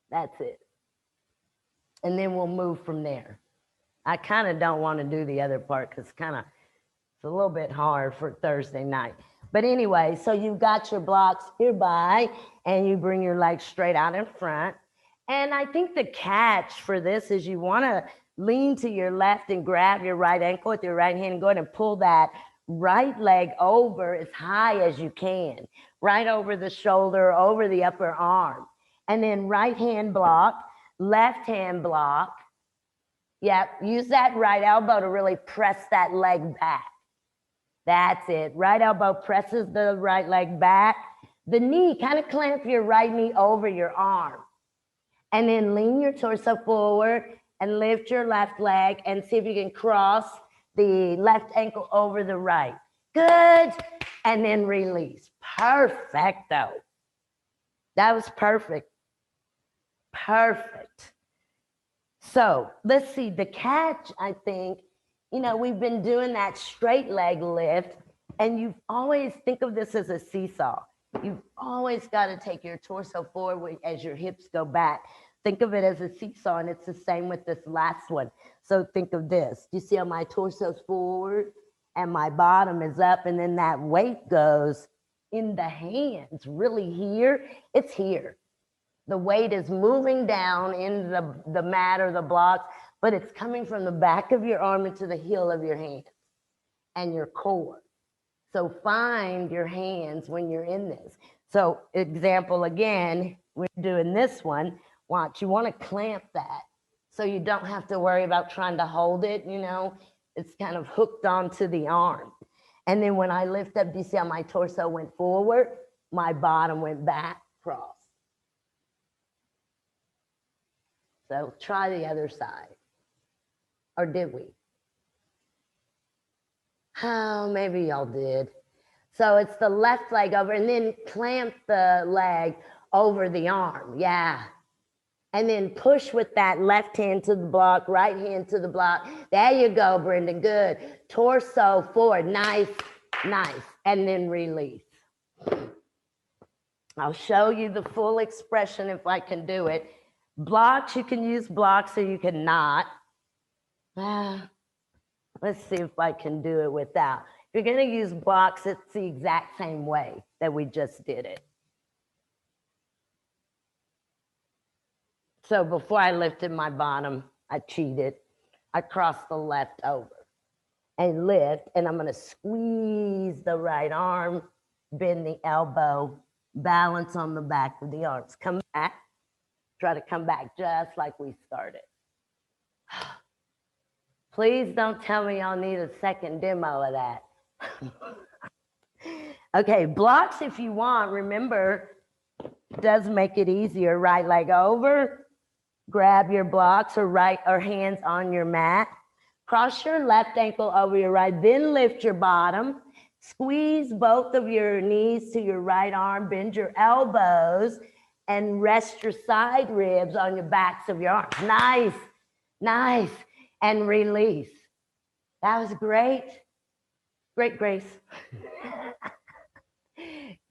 that's it. And then we'll move from there. I kind of don't want to do the other part because it's a little bit hard for Thursday night. But anyway, so you've got your blocks hereby and you bring your legs straight out in front. And I think the catch for this is you want to lean to your left and grab your right ankle with your right hand and go ahead and pull that right leg over as high as you can, right over the shoulder, over the upper arm. And then right hand block, left hand block. Yep, use that right elbow to really press that leg back. That's it. Right elbow presses the right leg back. The knee, kind of clamp your right knee over your arm. And then lean your torso forward and lift your left leg and see if you can cross the left ankle over the right. Good. And then release. Perfecto. That was perfect. Perfect. So let's see, the catch, I think, we've been doing that straight leg lift, and you always think of this as a seesaw. You've always got to take your torso forward as your hips go back. think of it as a seesaw, and it's the same with this last one. So think of this. You see how my torso's forward and my bottom is up, and then that weight goes in the hands, really here. It's here. The weight is moving down in the mat or the blocks, but it's coming from the back of your arm into the heel of your hand and your core. So find your hands when you're in this. So example again, we're doing this one. Watch, you want to clamp that so you don't have to worry about trying to hold it, you know, it's kind of hooked onto the arm. And then when I lift up, do you see how my torso went forward? My bottom went back, cross. So try the other side. Or did we? Oh, maybe y'all did. So it's the left leg over, and then clamp the leg over the arm. Yeah. And then push with that left hand to the block, right hand to the block. There you go, Brenda. Good. Torso forward. Nice, nice. And then release. I'll show you the full expression if I can do it. Blocks, you can use blocks or you can not. Let's see if I can do it without. If you're going to use blocks, it's the exact same way that we just did it. So before I lifted my bottom, I cheated. I crossed the left over and lift, and I'm going to squeeze the right arm, bend the elbow, balance on the back of the arms. Come back. Try to come back just like we started. Please don't tell me y'all need a second demo of that. Okay, blocks if you want. Remember, does make it easier. Right leg over, grab your blocks or hands on your mat. Cross your left ankle over your right, then lift your bottom. Squeeze both of your knees to your right arm, bend your elbows, and rest your side ribs on your backs of your arms. Nice, nice. And release. That was great. Great, Grace.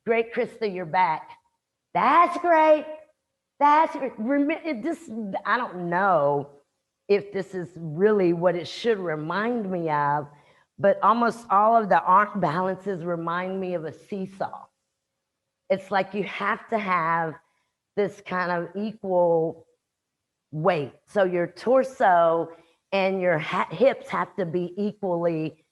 Great, Krista, you're back. That's great. That's this. I don't know if this is really what it should remind me of, but almost all of the arm balances remind me of a seesaw. It's like you have to have this kind of equal weight. So your torso and your hips have to be equally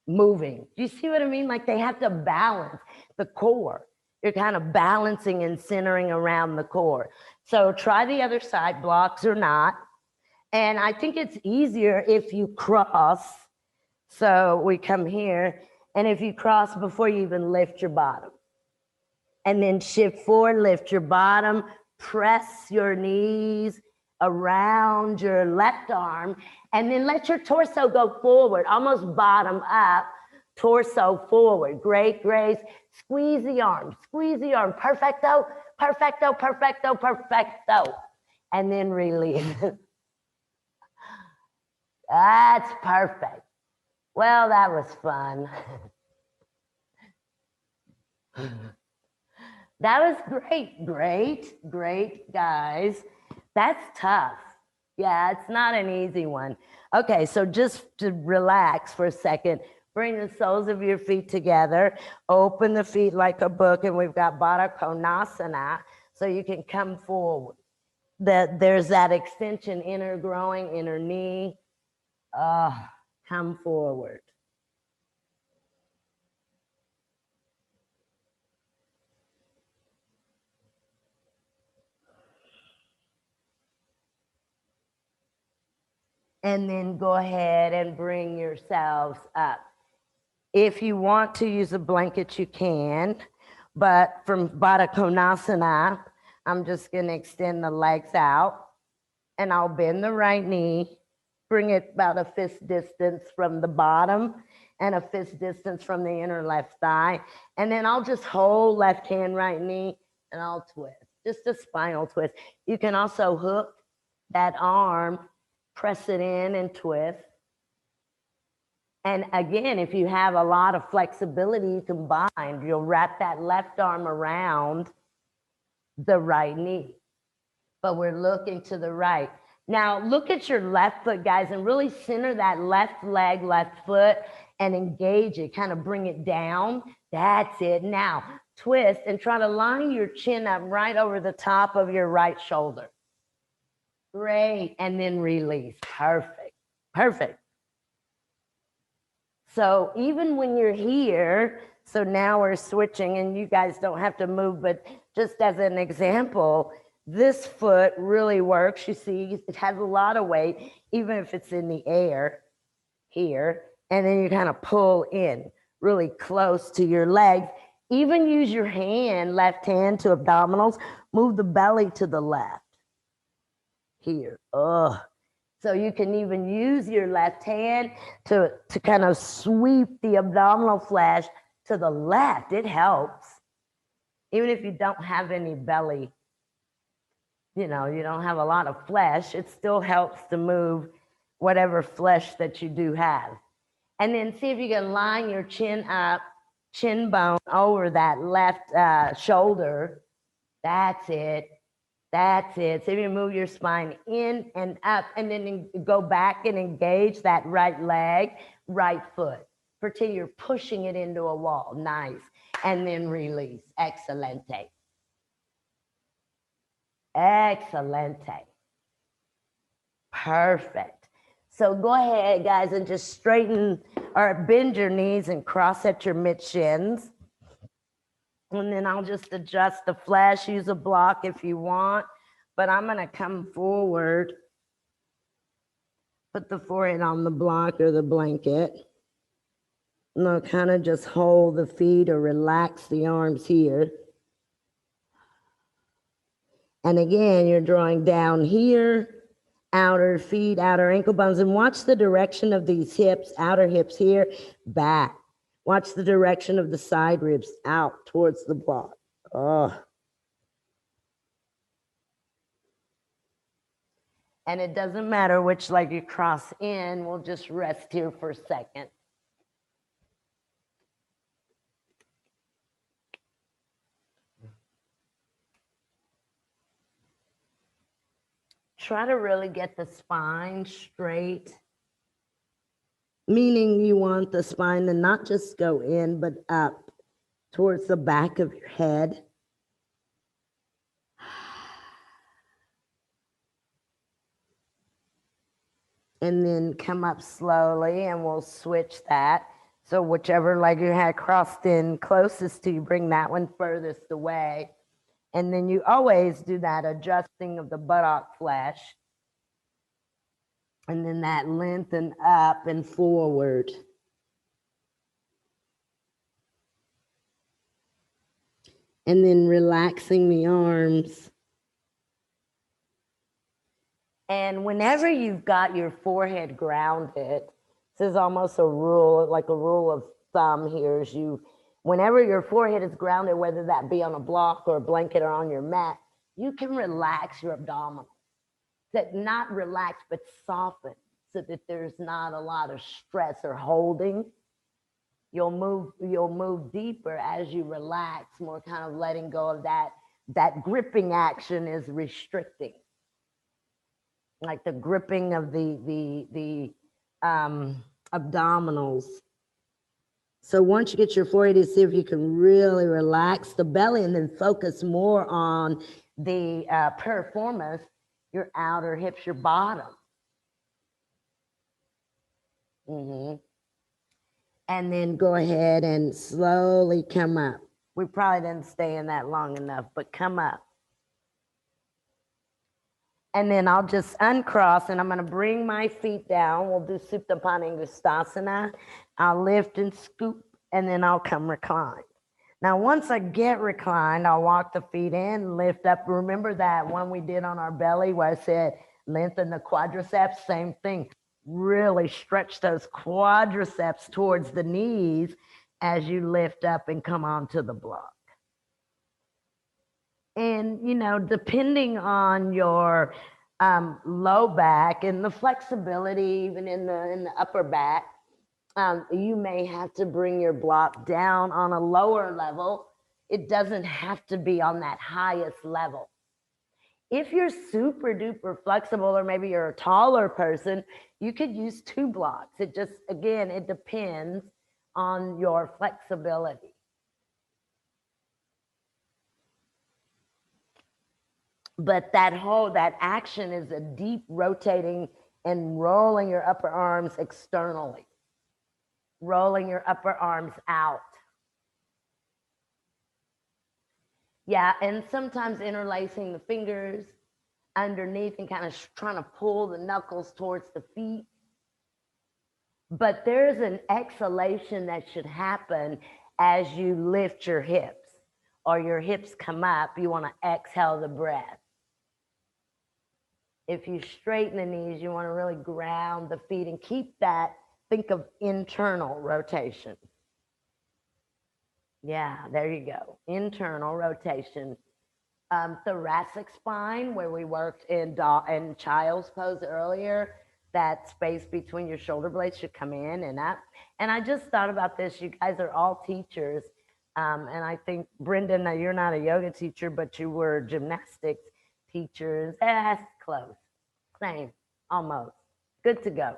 moving. Do you see what I mean? Like they have to balance the core. You're kind of balancing and centering around the core. So try the other side, blocks or not. And I think it's easier if you cross. So we come here, and if you cross before you even lift your bottom. And then shift forward, lift your bottom, press your knees around your left arm, and then let your torso go forward, almost bottom up, torso forward. Great, Grace. Squeeze the arm, perfecto, perfecto, perfecto, perfecto. And then release. That's perfect. Well, that was fun. That was great, guys. That's tough. Yeah, it's not an easy one. Okay, so just to relax for a second, bring the soles of your feet together, open the feet like a book, and we've got Baddha Konasana, so you can come forward. There's that extension, inner growing, inner knee. Come forward. And then go ahead and bring yourselves up. If you want to use a blanket, you can, but from Baddha Konasana, I'm just gonna extend the legs out, and I'll bend the right knee, bring it about a fist distance from the bottom and a fist distance from the inner left thigh. And then I'll just hold left hand, right knee, and I'll twist, just a spinal twist. You can also hook that arm, press it in and twist. And again, if you have a lot of flexibility, you can bind. You'll wrap that left arm around the right knee. but we're looking to the right. Now look at your left foot, guys, and really center that left leg, left foot, and engage it. Kind of bring it down. That's it. Now twist and try to line your chin up right over the top of your right shoulder. Great. And then release. Perfect. Perfect. So even when you're here, so now we're switching and you guys don't have to move, but just as an example, this foot really works. You see, it has a lot of weight, even if it's in the air here. And then you kind of pull in really close to your legs. Even use your hand, left hand to abdominals. Move the belly to the left. Here. Ugh. So you can even use your left hand to kind of sweep the abdominal flesh to the left. It helps. Even if you don't have any belly, you know, you don't have a lot of flesh, it still helps to move whatever flesh that you do have. And then see if you can line your chin up, chin bone over that left shoulder. That's it. That's it. So you move your spine in and up, and then go back and engage that right leg, right foot. Pretend you're pushing it into a wall. Nice. And then release. Excelente. Excelente. Perfect. So go ahead, guys, and just straighten or bend your knees and cross at your mid-shins. And then I'll just adjust the flesh, use a block if you want, but I'm gonna come forward, put the forehead on the block or the blanket. And I'll kind of just hold the feet or relax the arms here. And again, you're drawing down here, outer feet, outer ankle bones, and watch the direction of these hips, outer hips here, back. Watch the direction of the side ribs out towards the block. Oh. And it doesn't matter which leg you cross in, we'll just rest here for a second. Try to really get the spine straight, meaning you want the spine to not just go in, but up towards the back of your head. And then come up slowly, and we'll switch that. So whichever leg you had crossed in closest to you, bring that one furthest away. And then you always do that adjusting of the buttock flesh. And then that lengthen up and forward. And then relaxing the arms. And whenever you've got your forehead grounded, this is almost a rule, like a rule of thumb here, is whenever your forehead is grounded, whether that be on a block or a blanket or on your mat, you can relax your abdominals. That not relax, but soften, so that there's not a lot of stress or holding. You'll move deeper as you relax, more kind of letting go of that gripping action is restricting. Like the gripping of the abdominals. So once you get your forehead, you see if you can really relax the belly and then focus more on the piriformis, your outer hips, your bottom. And then go ahead and slowly come up. We probably didn't stay in that long enough, but come up. And then I'll just uncross, and I'm gonna bring my feet down. We'll do Supta Panangustasana. I'll lift and scoop, and then I'll come recline. Now, once I get reclined, I'll walk the feet in, lift up. Remember that one we did on our belly where I said, lengthen the quadriceps, same thing. Really stretch those quadriceps towards the knees as you lift up and come onto the block. And, you know, depending on your low back and the flexibility, even in the upper back, you may have to bring your block down on a lower level. It doesn't have to be on that highest level. If you're super duper flexible, or maybe you're a taller person, you could use 2 blocks. It just, again, it depends on your flexibility. But that action is a deep rotating and rolling your upper arms externally, rolling your upper arms out. Yeah, and sometimes interlacing the fingers underneath and kind of trying to pull the knuckles towards the feet. But there's an exhalation that should happen as you lift your hips, or your hips come up. You want to exhale the breath. If you straighten the knees, you want to really ground the feet and keep that, think of internal rotation. Yeah, there you go. Internal rotation. Thoracic spine, where we worked in child's pose earlier, that space between your shoulder blades should come in and up. And I just thought about this. You guys are all teachers. And I think, Brendan, now you're not a yoga teacher, but you were gymnastics teachers. That's close. Same, almost. Good to go.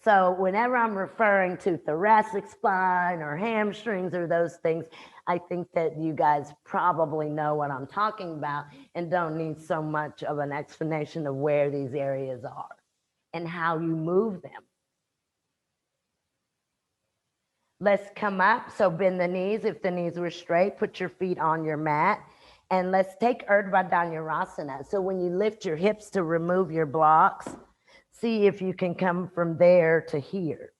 So whenever I'm referring to thoracic spine or hamstrings or those things, I think that you guys probably know what I'm talking about and don't need so much of an explanation of where these areas are and how you move them. Let's come up. So bend the knees. If the knees were straight, put your feet on your mat. And let's take Urdhva Dhanurasana. So when you lift your hips to remove your blocks, see if you can come from there to here.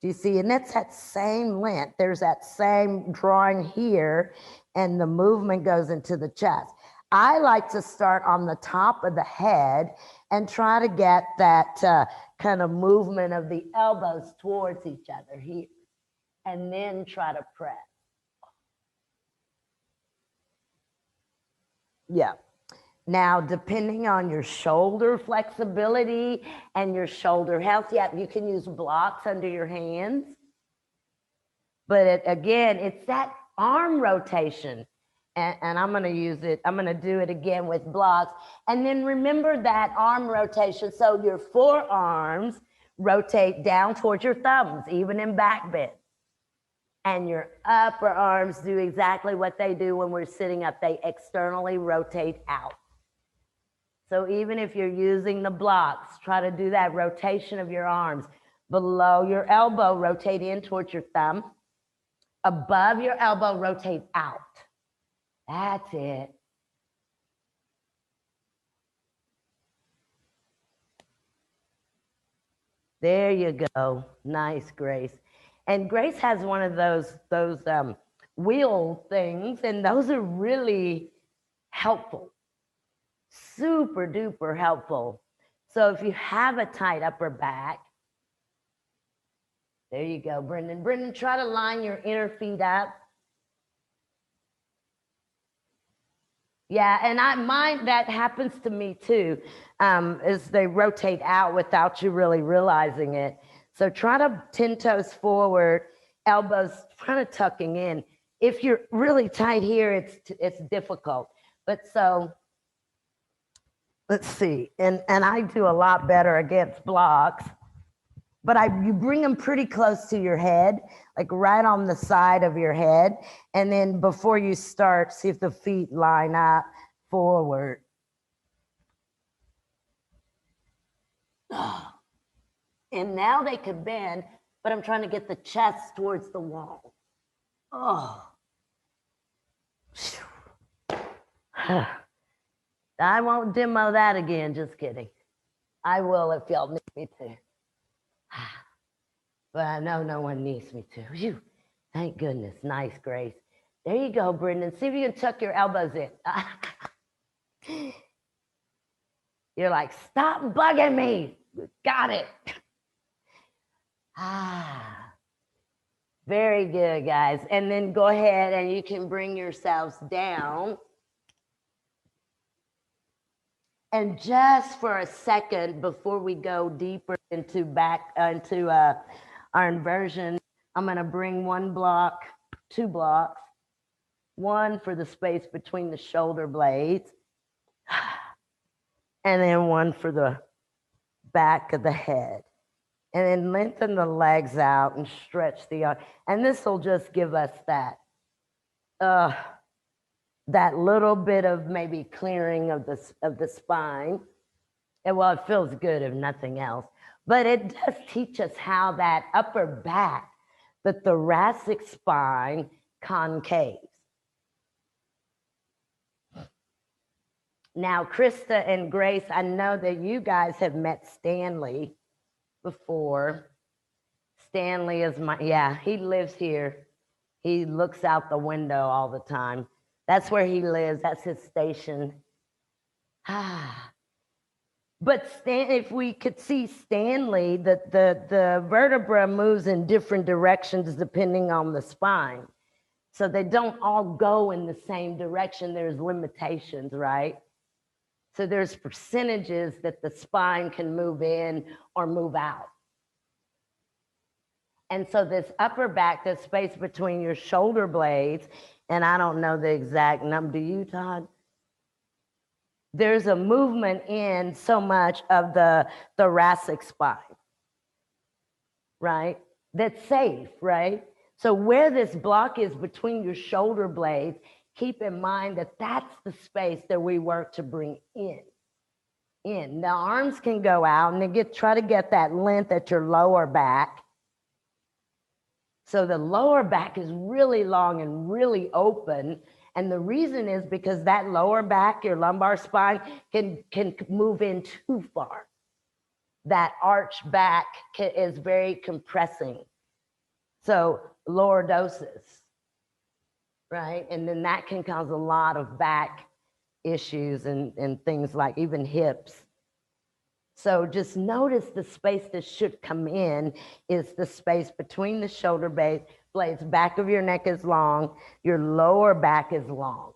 Do you see? And that's that same length. There's that same drawing here, and the movement goes into the chest. I like to start on the top of the head and try to get that kind of movement of the elbows towards each other here, and then try to press. Yeah. Now, depending on your shoulder flexibility and your shoulder health, yeah, you can use blocks under your hands. But again, it's that arm rotation. And I'm going to use it. I'm going to do it again with blocks. And then remember that arm rotation. So your forearms rotate down towards your thumbs, even in back bend. And your upper arms do exactly what they do when we're sitting up. They externally rotate out. So even if you're using the blocks, try to do that rotation of your arms. Below your elbow, rotate in towards your thumb. Above your elbow, rotate out. That's it. There you go. Nice, Grace. And Grace has one of those wheel things, and those are really helpful. Super duper helpful. So if you have a tight upper back, there you go, Brendan. Brendan, try to line your inner feet up. Yeah, and that happens to me too, as they rotate out without you really realizing it. So try to 10 toes forward, elbows kind of tucking in. If you're really tight here, it's difficult. But so let's see, and I do a lot better against blocks. But you bring them pretty close to your head, like right on the side of your head. And then before you start, see if the feet line up forward. And now they could bend, but I'm trying to get the chest towards the wall. Oh. I won't demo that again, just kidding. I will if y'all need me to. But I know no one needs me to. Whew. Thank goodness. Nice, Grace. There you go, Brendan. See if you can tuck your elbows in. You're like, stop bugging me. Got it. Very good, guys. And then go ahead and you can bring yourselves down. And just for a second, before we go deeper into our inversion, I'm going to bring 1 block, 2 blocks, 1 for the space between the shoulder blades, and then one for the back of the head. And then lengthen the legs out and stretch the arm. And this will just give us that little bit of maybe clearing of the spine. And well, it feels good if nothing else. But it does teach us how that upper back, the thoracic spine, concaves. Now, Krista and Grace, I know that you guys have met Stanley before. Stanley is he lives here. He looks out the window all the time. That's where he lives. That's his station. But if we could see Stanley, the vertebra moves in different directions depending on the spine. So they don't all go in the same direction. There's limitations, right? So there's percentages that the spine can move in or move out. And so this upper back, the space between your shoulder blades, and I don't know the exact number, do you, Todd? There's a movement in so much of the thoracic spine, right? That's safe, right? So where this block is between your shoulder blades, keep in mind that that's the space that we work to bring in. The arms can go out and they try to get that length at your lower back. So the lower back is really long and really open. And the reason is because that lower back, your lumbar spine, can move in too far. That arch back is very compressing. So lordosis, right? And then that can cause a lot of back issues and things like even hips. So just notice the space that should come in is the space between the shoulder blades. Back of your neck is long, your lower back is long.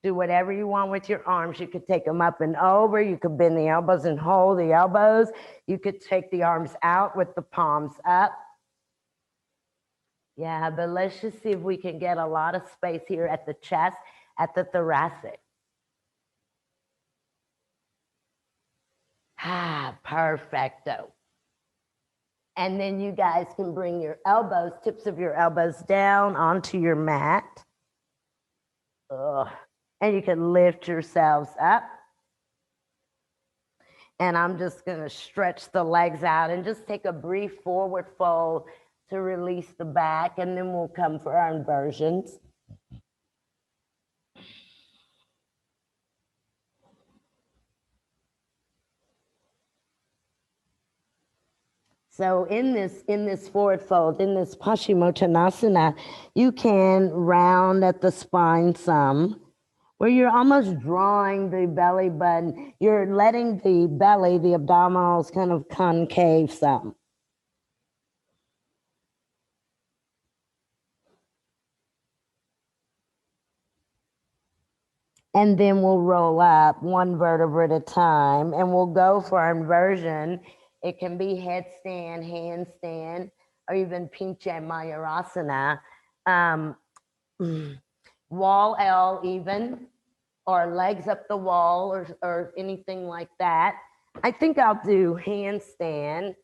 Do whatever you want with your arms. You could take them up and over. You could bend the elbows and hold the elbows. You could take the arms out with the palms up. Yeah, but let's just see if we can get a lot of space here at the chest, at the thoracic. Perfecto. And then you guys can bring your elbows, tips of your elbows down onto your mat. And you can lift yourselves up. And I'm just going to stretch the legs out and just take a brief forward fold to release the back. And then we'll come for our inversions. So in this forward fold, in this Paschimottanasana, you can round at the spine some, where you're almost drawing the belly button. You're letting the belly, the abdominals, kind of concave some. And then we'll roll up one vertebra at a time, and we'll go for our inversion. It can be headstand, handstand, or even Pincha Mayurasana. Wall L even, or legs up the wall, or anything like that. I think I'll do handstand,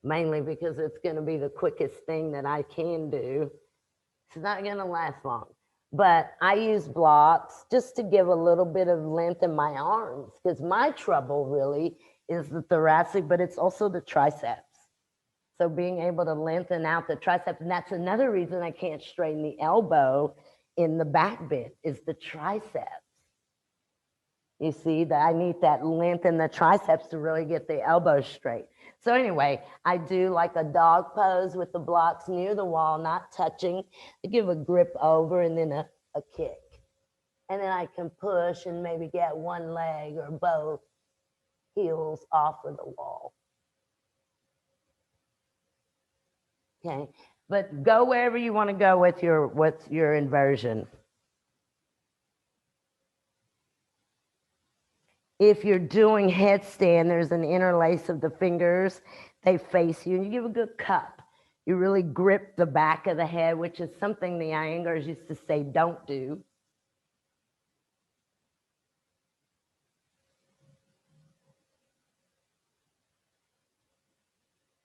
mainly because it's going to be the quickest thing that I can do. It's not going to last long. But I use blocks just to give a little bit of length in my arms, because my trouble really is the thoracic, but it's also the triceps. So being able to lengthen out the triceps, and that's another reason I can't straighten the elbow in the back bit, is the triceps. You see that I need that length in the triceps to really get the elbow straight. So anyway, I do like a dog pose with the blocks near the wall, not touching, to give a grip over and then a kick. And then I can push and maybe get one leg or both heels off of the wall. Okay, but go wherever you want to go with your inversion. If you're doing headstand, there's an interlace of the fingers. They face you, and you give a good cup. You really grip the back of the head, which is something the Iyengars used to say don't do.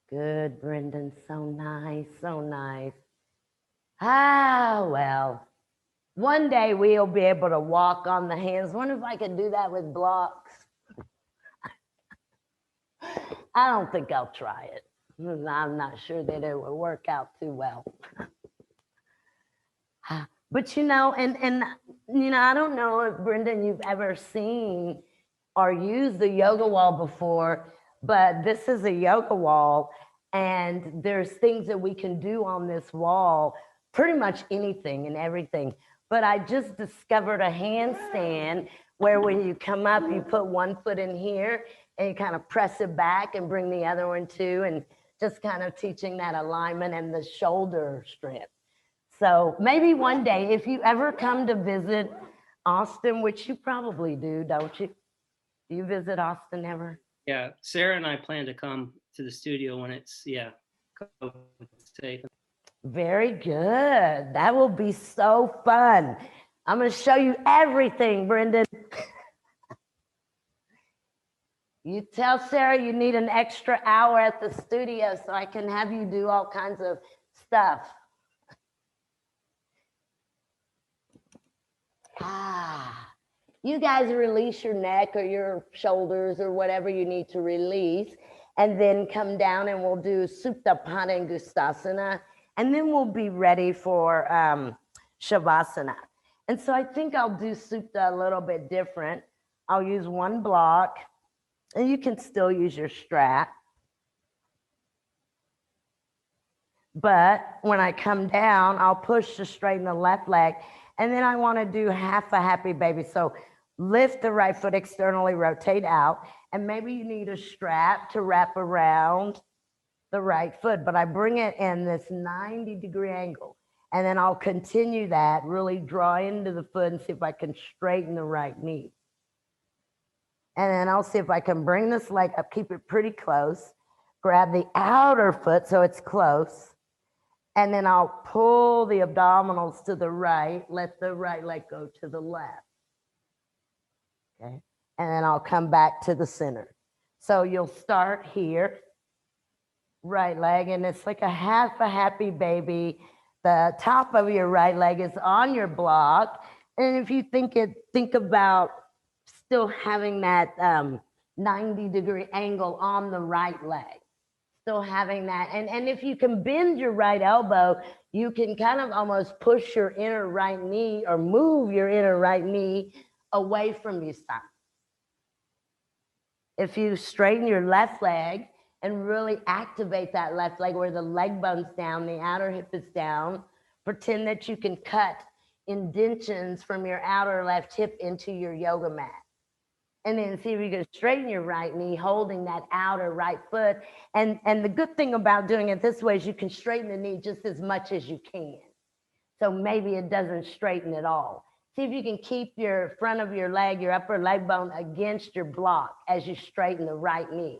Good, Brendan. So nice, so nice. Ah, well, one day we'll be able to walk on the hands. Wonder if I could do that with blocks. I don't think I'll try it. I'm not sure that it will work out too well. But and I don't know if Brendan, you've ever seen or used the yoga wall before, but this is a yoga wall, and there's things that we can do on this wall, pretty much anything and everything. But I just discovered a handstand where when you come up, you put one foot in here and you kind of press it back and bring the other one too, and just kind of teaching that alignment and the shoulder strength. So maybe one day, if you ever come to visit Austin, which you probably do, don't you? Do you visit Austin ever? Yeah, Sarah and I plan to come to the studio when it's, COVID safe. Very good. That will be so fun. I'm going to show you everything, Brendan. You tell Sarah you need an extra hour at the studio so I can have you do all kinds of stuff. You guys release your neck or your shoulders or whatever you need to release, and then come down and we'll do Supta Padangusthasana, and then we'll be ready for Shavasana. And so I think I'll do Supta a little bit different. I'll use one block, and you can still use your strap. But when I come down, I'll push to straighten the left leg. And then I want to do half a happy baby. So lift the right foot externally, rotate out. And maybe you need a strap to wrap around the right foot. But I bring it in this 90-degree angle. And then I'll continue that, really draw into the foot and see if I can straighten the right knee. And then I'll see if I can bring this leg up, keep it pretty close. Grab the outer foot so it's close. And then I'll pull the abdominals to the right, let the right leg go to the left. Okay. And then I'll come back to the center. So you'll start here, right leg, and it's like a half a happy baby. The top of your right leg is on your block. And if you think about still having that 90-degree angle on the right leg. Still having that. And if you can bend your right elbow, you can kind of almost push your inner right knee or move your inner right knee away from your side. If you straighten your left leg and really activate that left leg where the leg bone's down, the outer hip is down, pretend that you can cut indentions from your outer left hip into your yoga mat. And then see if you can straighten your right knee, holding that outer right foot. And the good thing about doing it this way is you can straighten the knee just as much as you can. So maybe it doesn't straighten at all. See if you can keep your front of your leg, your upper leg bone against your block as you straighten the right knee.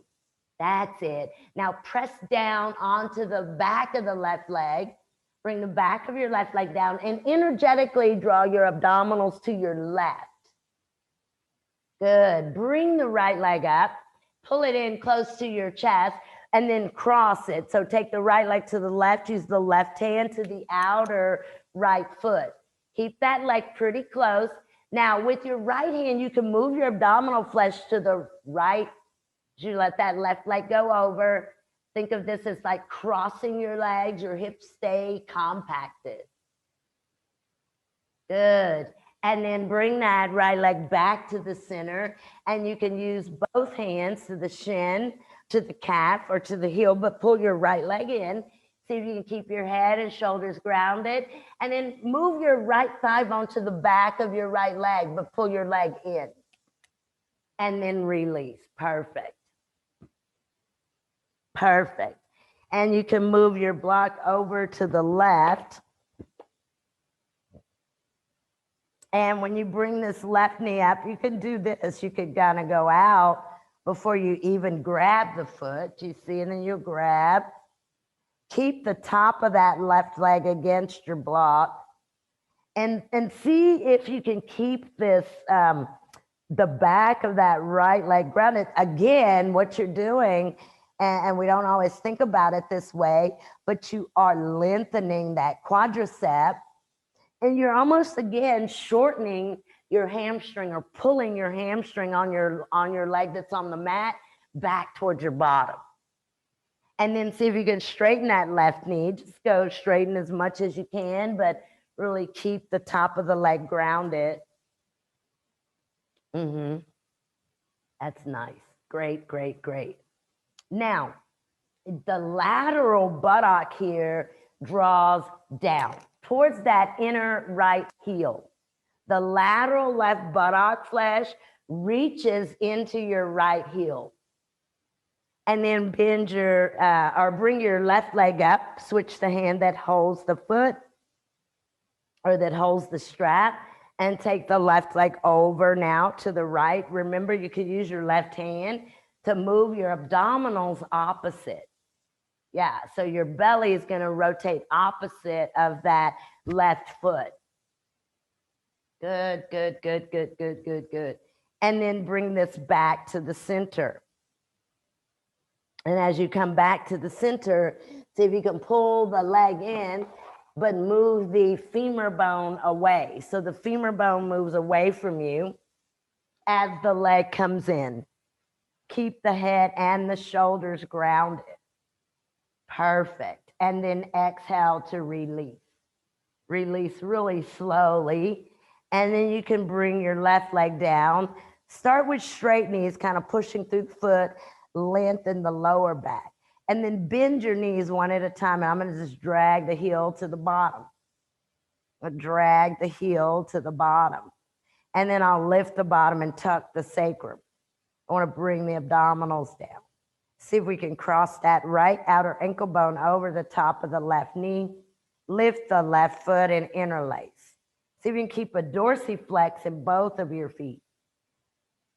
That's it. Now press down onto the back of the left leg. Bring the back of your left leg down and energetically draw your abdominals to your left. Good. Bring the right leg up, pull it in close to your chest, and then cross it. So take the right leg to the left, use the left hand to the outer right foot. Keep that leg pretty close. Now with your right hand, you can move your abdominal flesh to the right. You let that left leg go over. Think of this as like crossing your legs, your hips stay compacted. Good. And then bring that right leg back to the center. And you can use both hands to the shin, to the calf, or to the heel, but pull your right leg in. See if you can keep your head and shoulders grounded. And then move your right thigh bone to the back of your right leg, but pull your leg in. And then release. Perfect. Perfect. And you can move your block over to the left. And when you bring this left knee up, you can do this. You could kind of go out before you even grab the foot. You see, and then you'll grab. Keep the top of that left leg against your block. And see if you can keep this, the back of that right leg grounded. Again, what you're doing And we don't always think about it this way, but you are lengthening that quadricep, and you're almost again shortening your hamstring or pulling your hamstring on your leg that's on the mat back towards your bottom. And then see if you can straighten that left knee. Just go straighten as much as you can, but really keep the top of the leg grounded. That's nice. Great, great, great. Now, the lateral buttock here draws down towards that inner right heel. The lateral left buttock flesh reaches into your right heel. And then bend your, or bring your left leg up, switch the hand that holds the foot or that holds the strap, and take the left leg over now to the right. Remember, you could use your left hand to move your abdominals opposite. Yeah, so your belly is going to rotate opposite of that left foot. Good, good, good, good, good, good, good. And then bring this back to the center. And as you come back to the center, see if you can pull the leg in, but move the femur bone away. So the femur bone moves away from you as the leg comes in. Keep the head and the shoulders grounded. Perfect. And then exhale to release. Release really slowly. And then you can bring your left leg down. Start with straight knees, kind of pushing through the foot, lengthen the lower back. And then bend your knees one at a time. And I'm going to just drag the heel to the bottom. Drag the heel to the bottom. And then I'll lift the bottom and tuck the sacrum. I want to bring the abdominals down. See if we can cross that right outer ankle bone over the top of the left knee. Lift the left foot and interlace. See if you can keep a dorsiflex in both of your feet.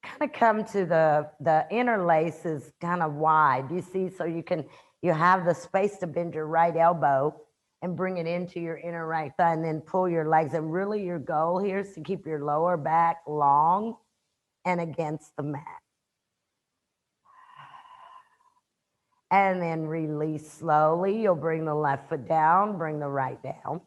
Kind of come to the interlace is kind of wide. You see, so you have the space to bend your right elbow and bring it into your inner right thigh, and then pull your legs. And really your goal here is to keep your lower back long and against the mat. And then release slowly. You'll bring the left foot down, bring the right down.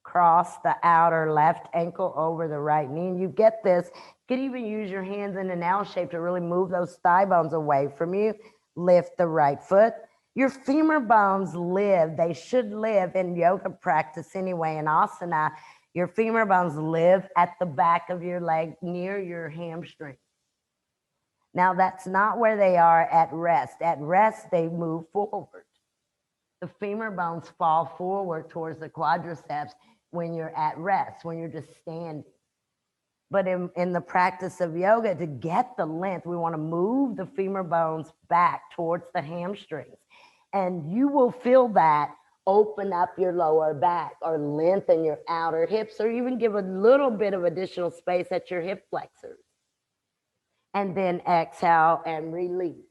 Cross the outer left ankle over the right knee. And you get this. You can even use your hands in an L shape to really move those thigh bones away from you. Lift the right foot. Your femur bones live. They should live in yoga practice anyway. In asana, your femur bones live at the back of your leg near your hamstring. Now, that's not where they are at rest. At rest, they move forward. The femur bones fall forward towards the quadriceps when you're at rest, when you're just standing. But in the practice of yoga, to get the length, we want to move the femur bones back towards the hamstrings. And you will feel that open up your lower back or lengthen your outer hips, or even give a little bit of additional space at your hip flexors. And then exhale and release.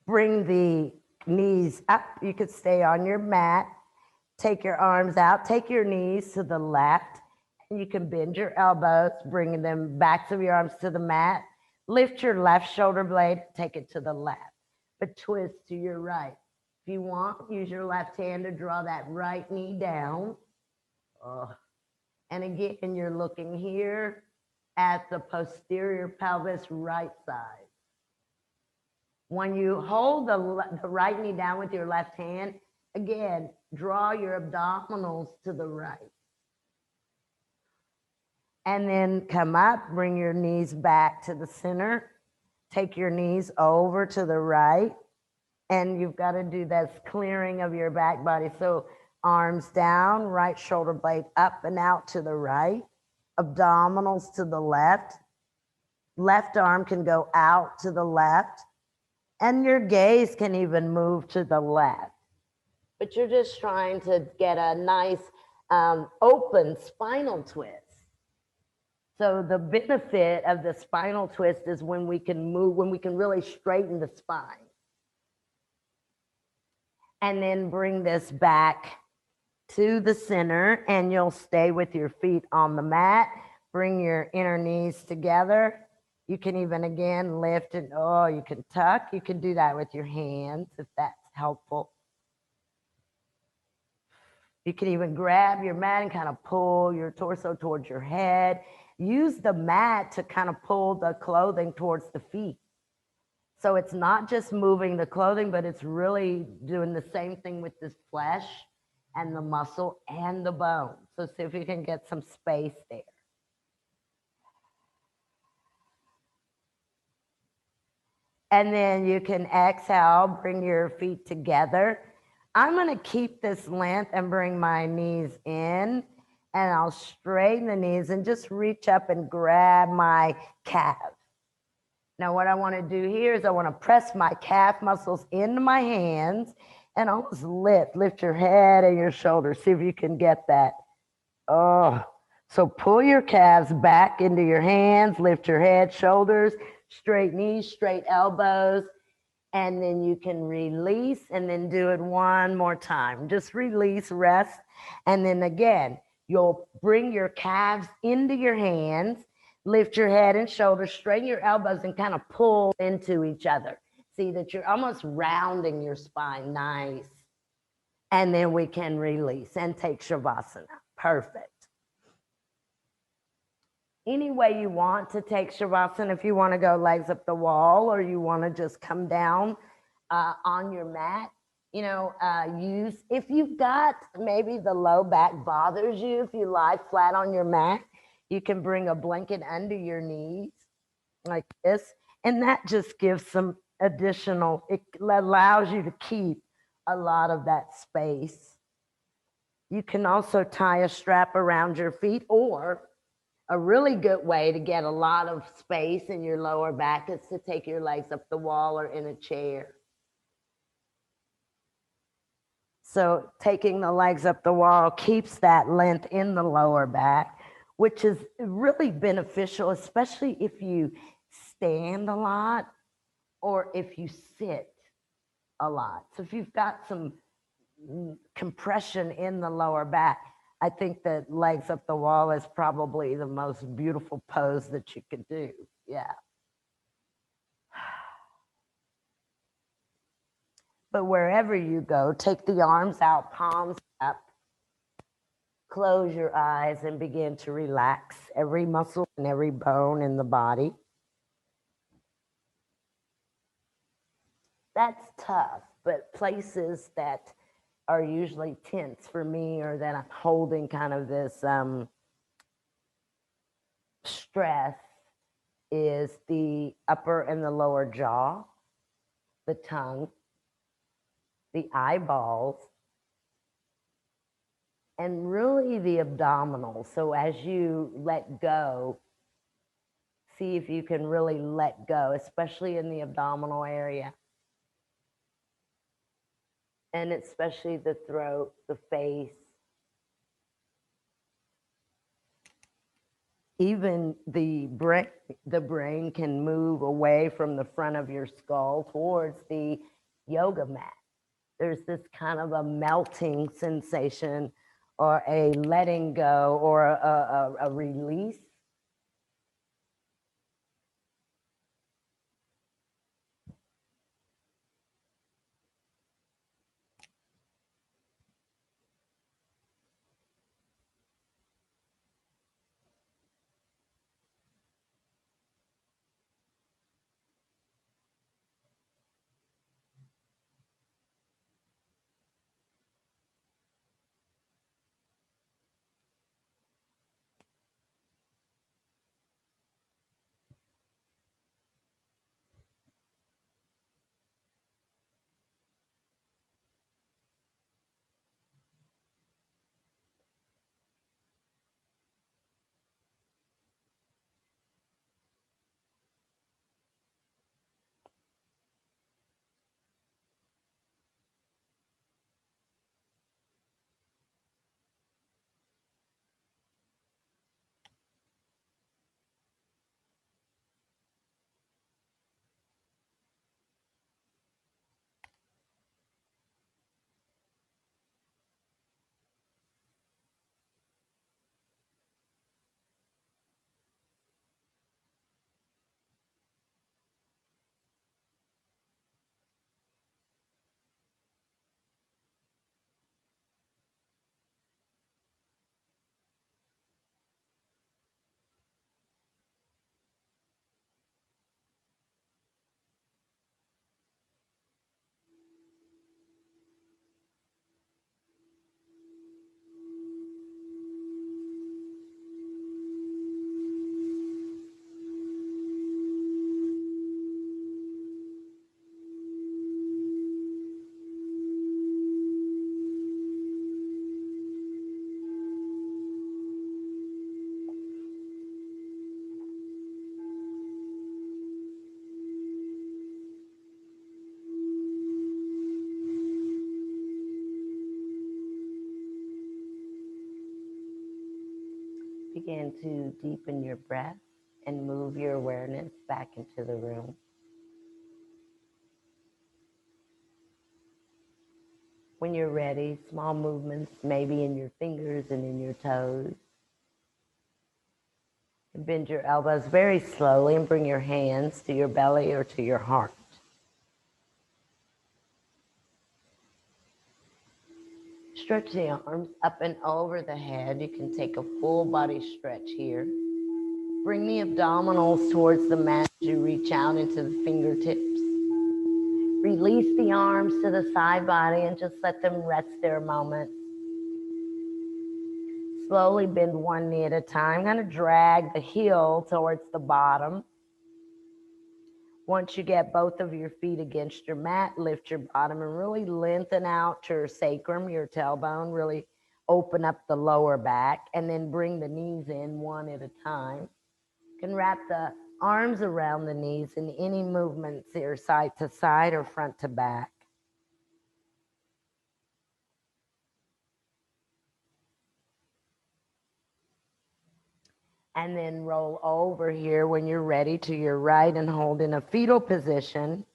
Bring the knees up. You could stay on your mat. Take your arms out. Take your knees to the left. And you can bend your elbows, bringing them backs of your arms to the mat. Lift your left shoulder blade. Take it to the left. But twist to your right. If you want, use your left hand to draw that right knee down. And again, you're looking here at the posterior pelvis right side. When you hold the right knee down with your left hand, again, draw your abdominals to the right. And then come up, bring your knees back to the center. Take your knees over to the right. And you've got to do this clearing of your back body. So arms down, right shoulder blade up and out to the right. Abdominals to the left. Left arm can go out to the left. And your gaze can even move to the left. But you're just trying to get a nice open spinal twist. So the benefit of the spinal twist is when we can move, when we can really straighten the spine. And then bring this back to the center, and you'll stay with your feet on the mat. Bring your inner knees together. You can even again lift and oh, you can tuck. You can do that with your hands if that's helpful. You can even grab your mat and kind of pull your torso towards your head. Use the mat to kind of pull the clothing towards the feet. So it's not just moving the clothing, but it's really doing the same thing with the flesh and the muscle and the bone. So see if you can get some space there. And then you can exhale, bring your feet together. I'm going to keep this length and bring my knees in, and I'll straighten the knees and just reach up and grab my calf. Now what I want to do here is I want to press my calf muscles into my hands and almost lift your head and your shoulders. See if you can get that. Oh, so pull your calves back into your hands, lift your head, shoulders, straight knees, straight elbows, and then you can release and then do it one more time. Just release, rest, and then again, you'll bring your calves into your hands, lift your head and shoulders, straighten your elbows, and kind of pull into each other. See that you're almost rounding your spine. Nice. And then we can release and take Shavasana. Perfect. Any way you want to take Shavasana, if you want to go legs up the wall or you want to just come down on your mat, use, if you've got maybe the low back bothers you, if you lie flat on your mat, you can bring a blanket under your knees like this. And that just gives some additional, it allows you to keep a lot of that space. You can also tie a strap around your feet, or a really good way to get a lot of space in your lower back is to take your legs up the wall or in a chair. So taking the legs up the wall keeps that length in the lower back, which is really beneficial, especially if you stand a lot or if you sit a lot. So if you've got some compression in the lower back, I think that legs up the wall is probably the most beautiful pose that you could do. Yeah. But wherever you go, take the arms out, palms up, close your eyes and begin to relax every muscle and every bone in the body. That's tough, but places that are usually tense for me or that I'm holding kind of this stress is the upper and the lower jaw, the tongue, the eyeballs, and really the abdominal. So as you let go, see if you can really let go, especially in the abdominal area. And especially the throat, the face. Even the brain can move away from the front of your skull towards the yoga mat. There's this kind of a melting sensation or a letting go or a release. begin to deepen your breath and move your awareness back into the room. When you're ready, small movements maybe in your fingers and in your toes. And bend your elbows very slowly and bring your hands to your belly or to your heart. Stretch the arms up and over the head. You can take a full body stretch here. Bring the abdominals towards the mat as you reach out into the fingertips. Release the arms to the side body and just let them rest there a moment. Slowly bend one knee at a time. Kind of drag the heel towards the bottom. Once you get both of your feet against your mat, lift your bottom and really lengthen out your sacrum, your tailbone. Really open up the lower back and then bring the knees in one at a time. You can wrap the arms around the knees in any movements here, side to side or front to back. And then roll over here when you're ready to your right and hold in a fetal position.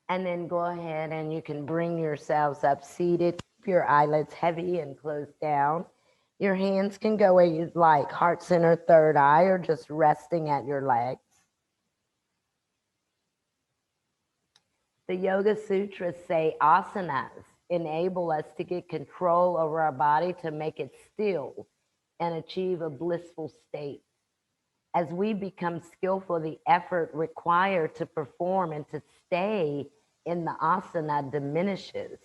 And then go ahead and you can bring yourselves up seated. Keep your eyelids heavy and closed down. Your hands can go where you'd like, heart center, third eye, or just resting at your legs. The Yoga Sutras say asanas enable us to get control over our body, to make it still and achieve a blissful state. As we become skillful, the effort required to perform and to stay in the asana diminishes.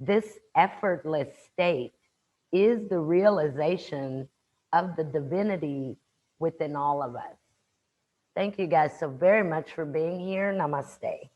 This effortless state is the realization of the divinity within all of us. Thank you guys so very much for being here. Namaste.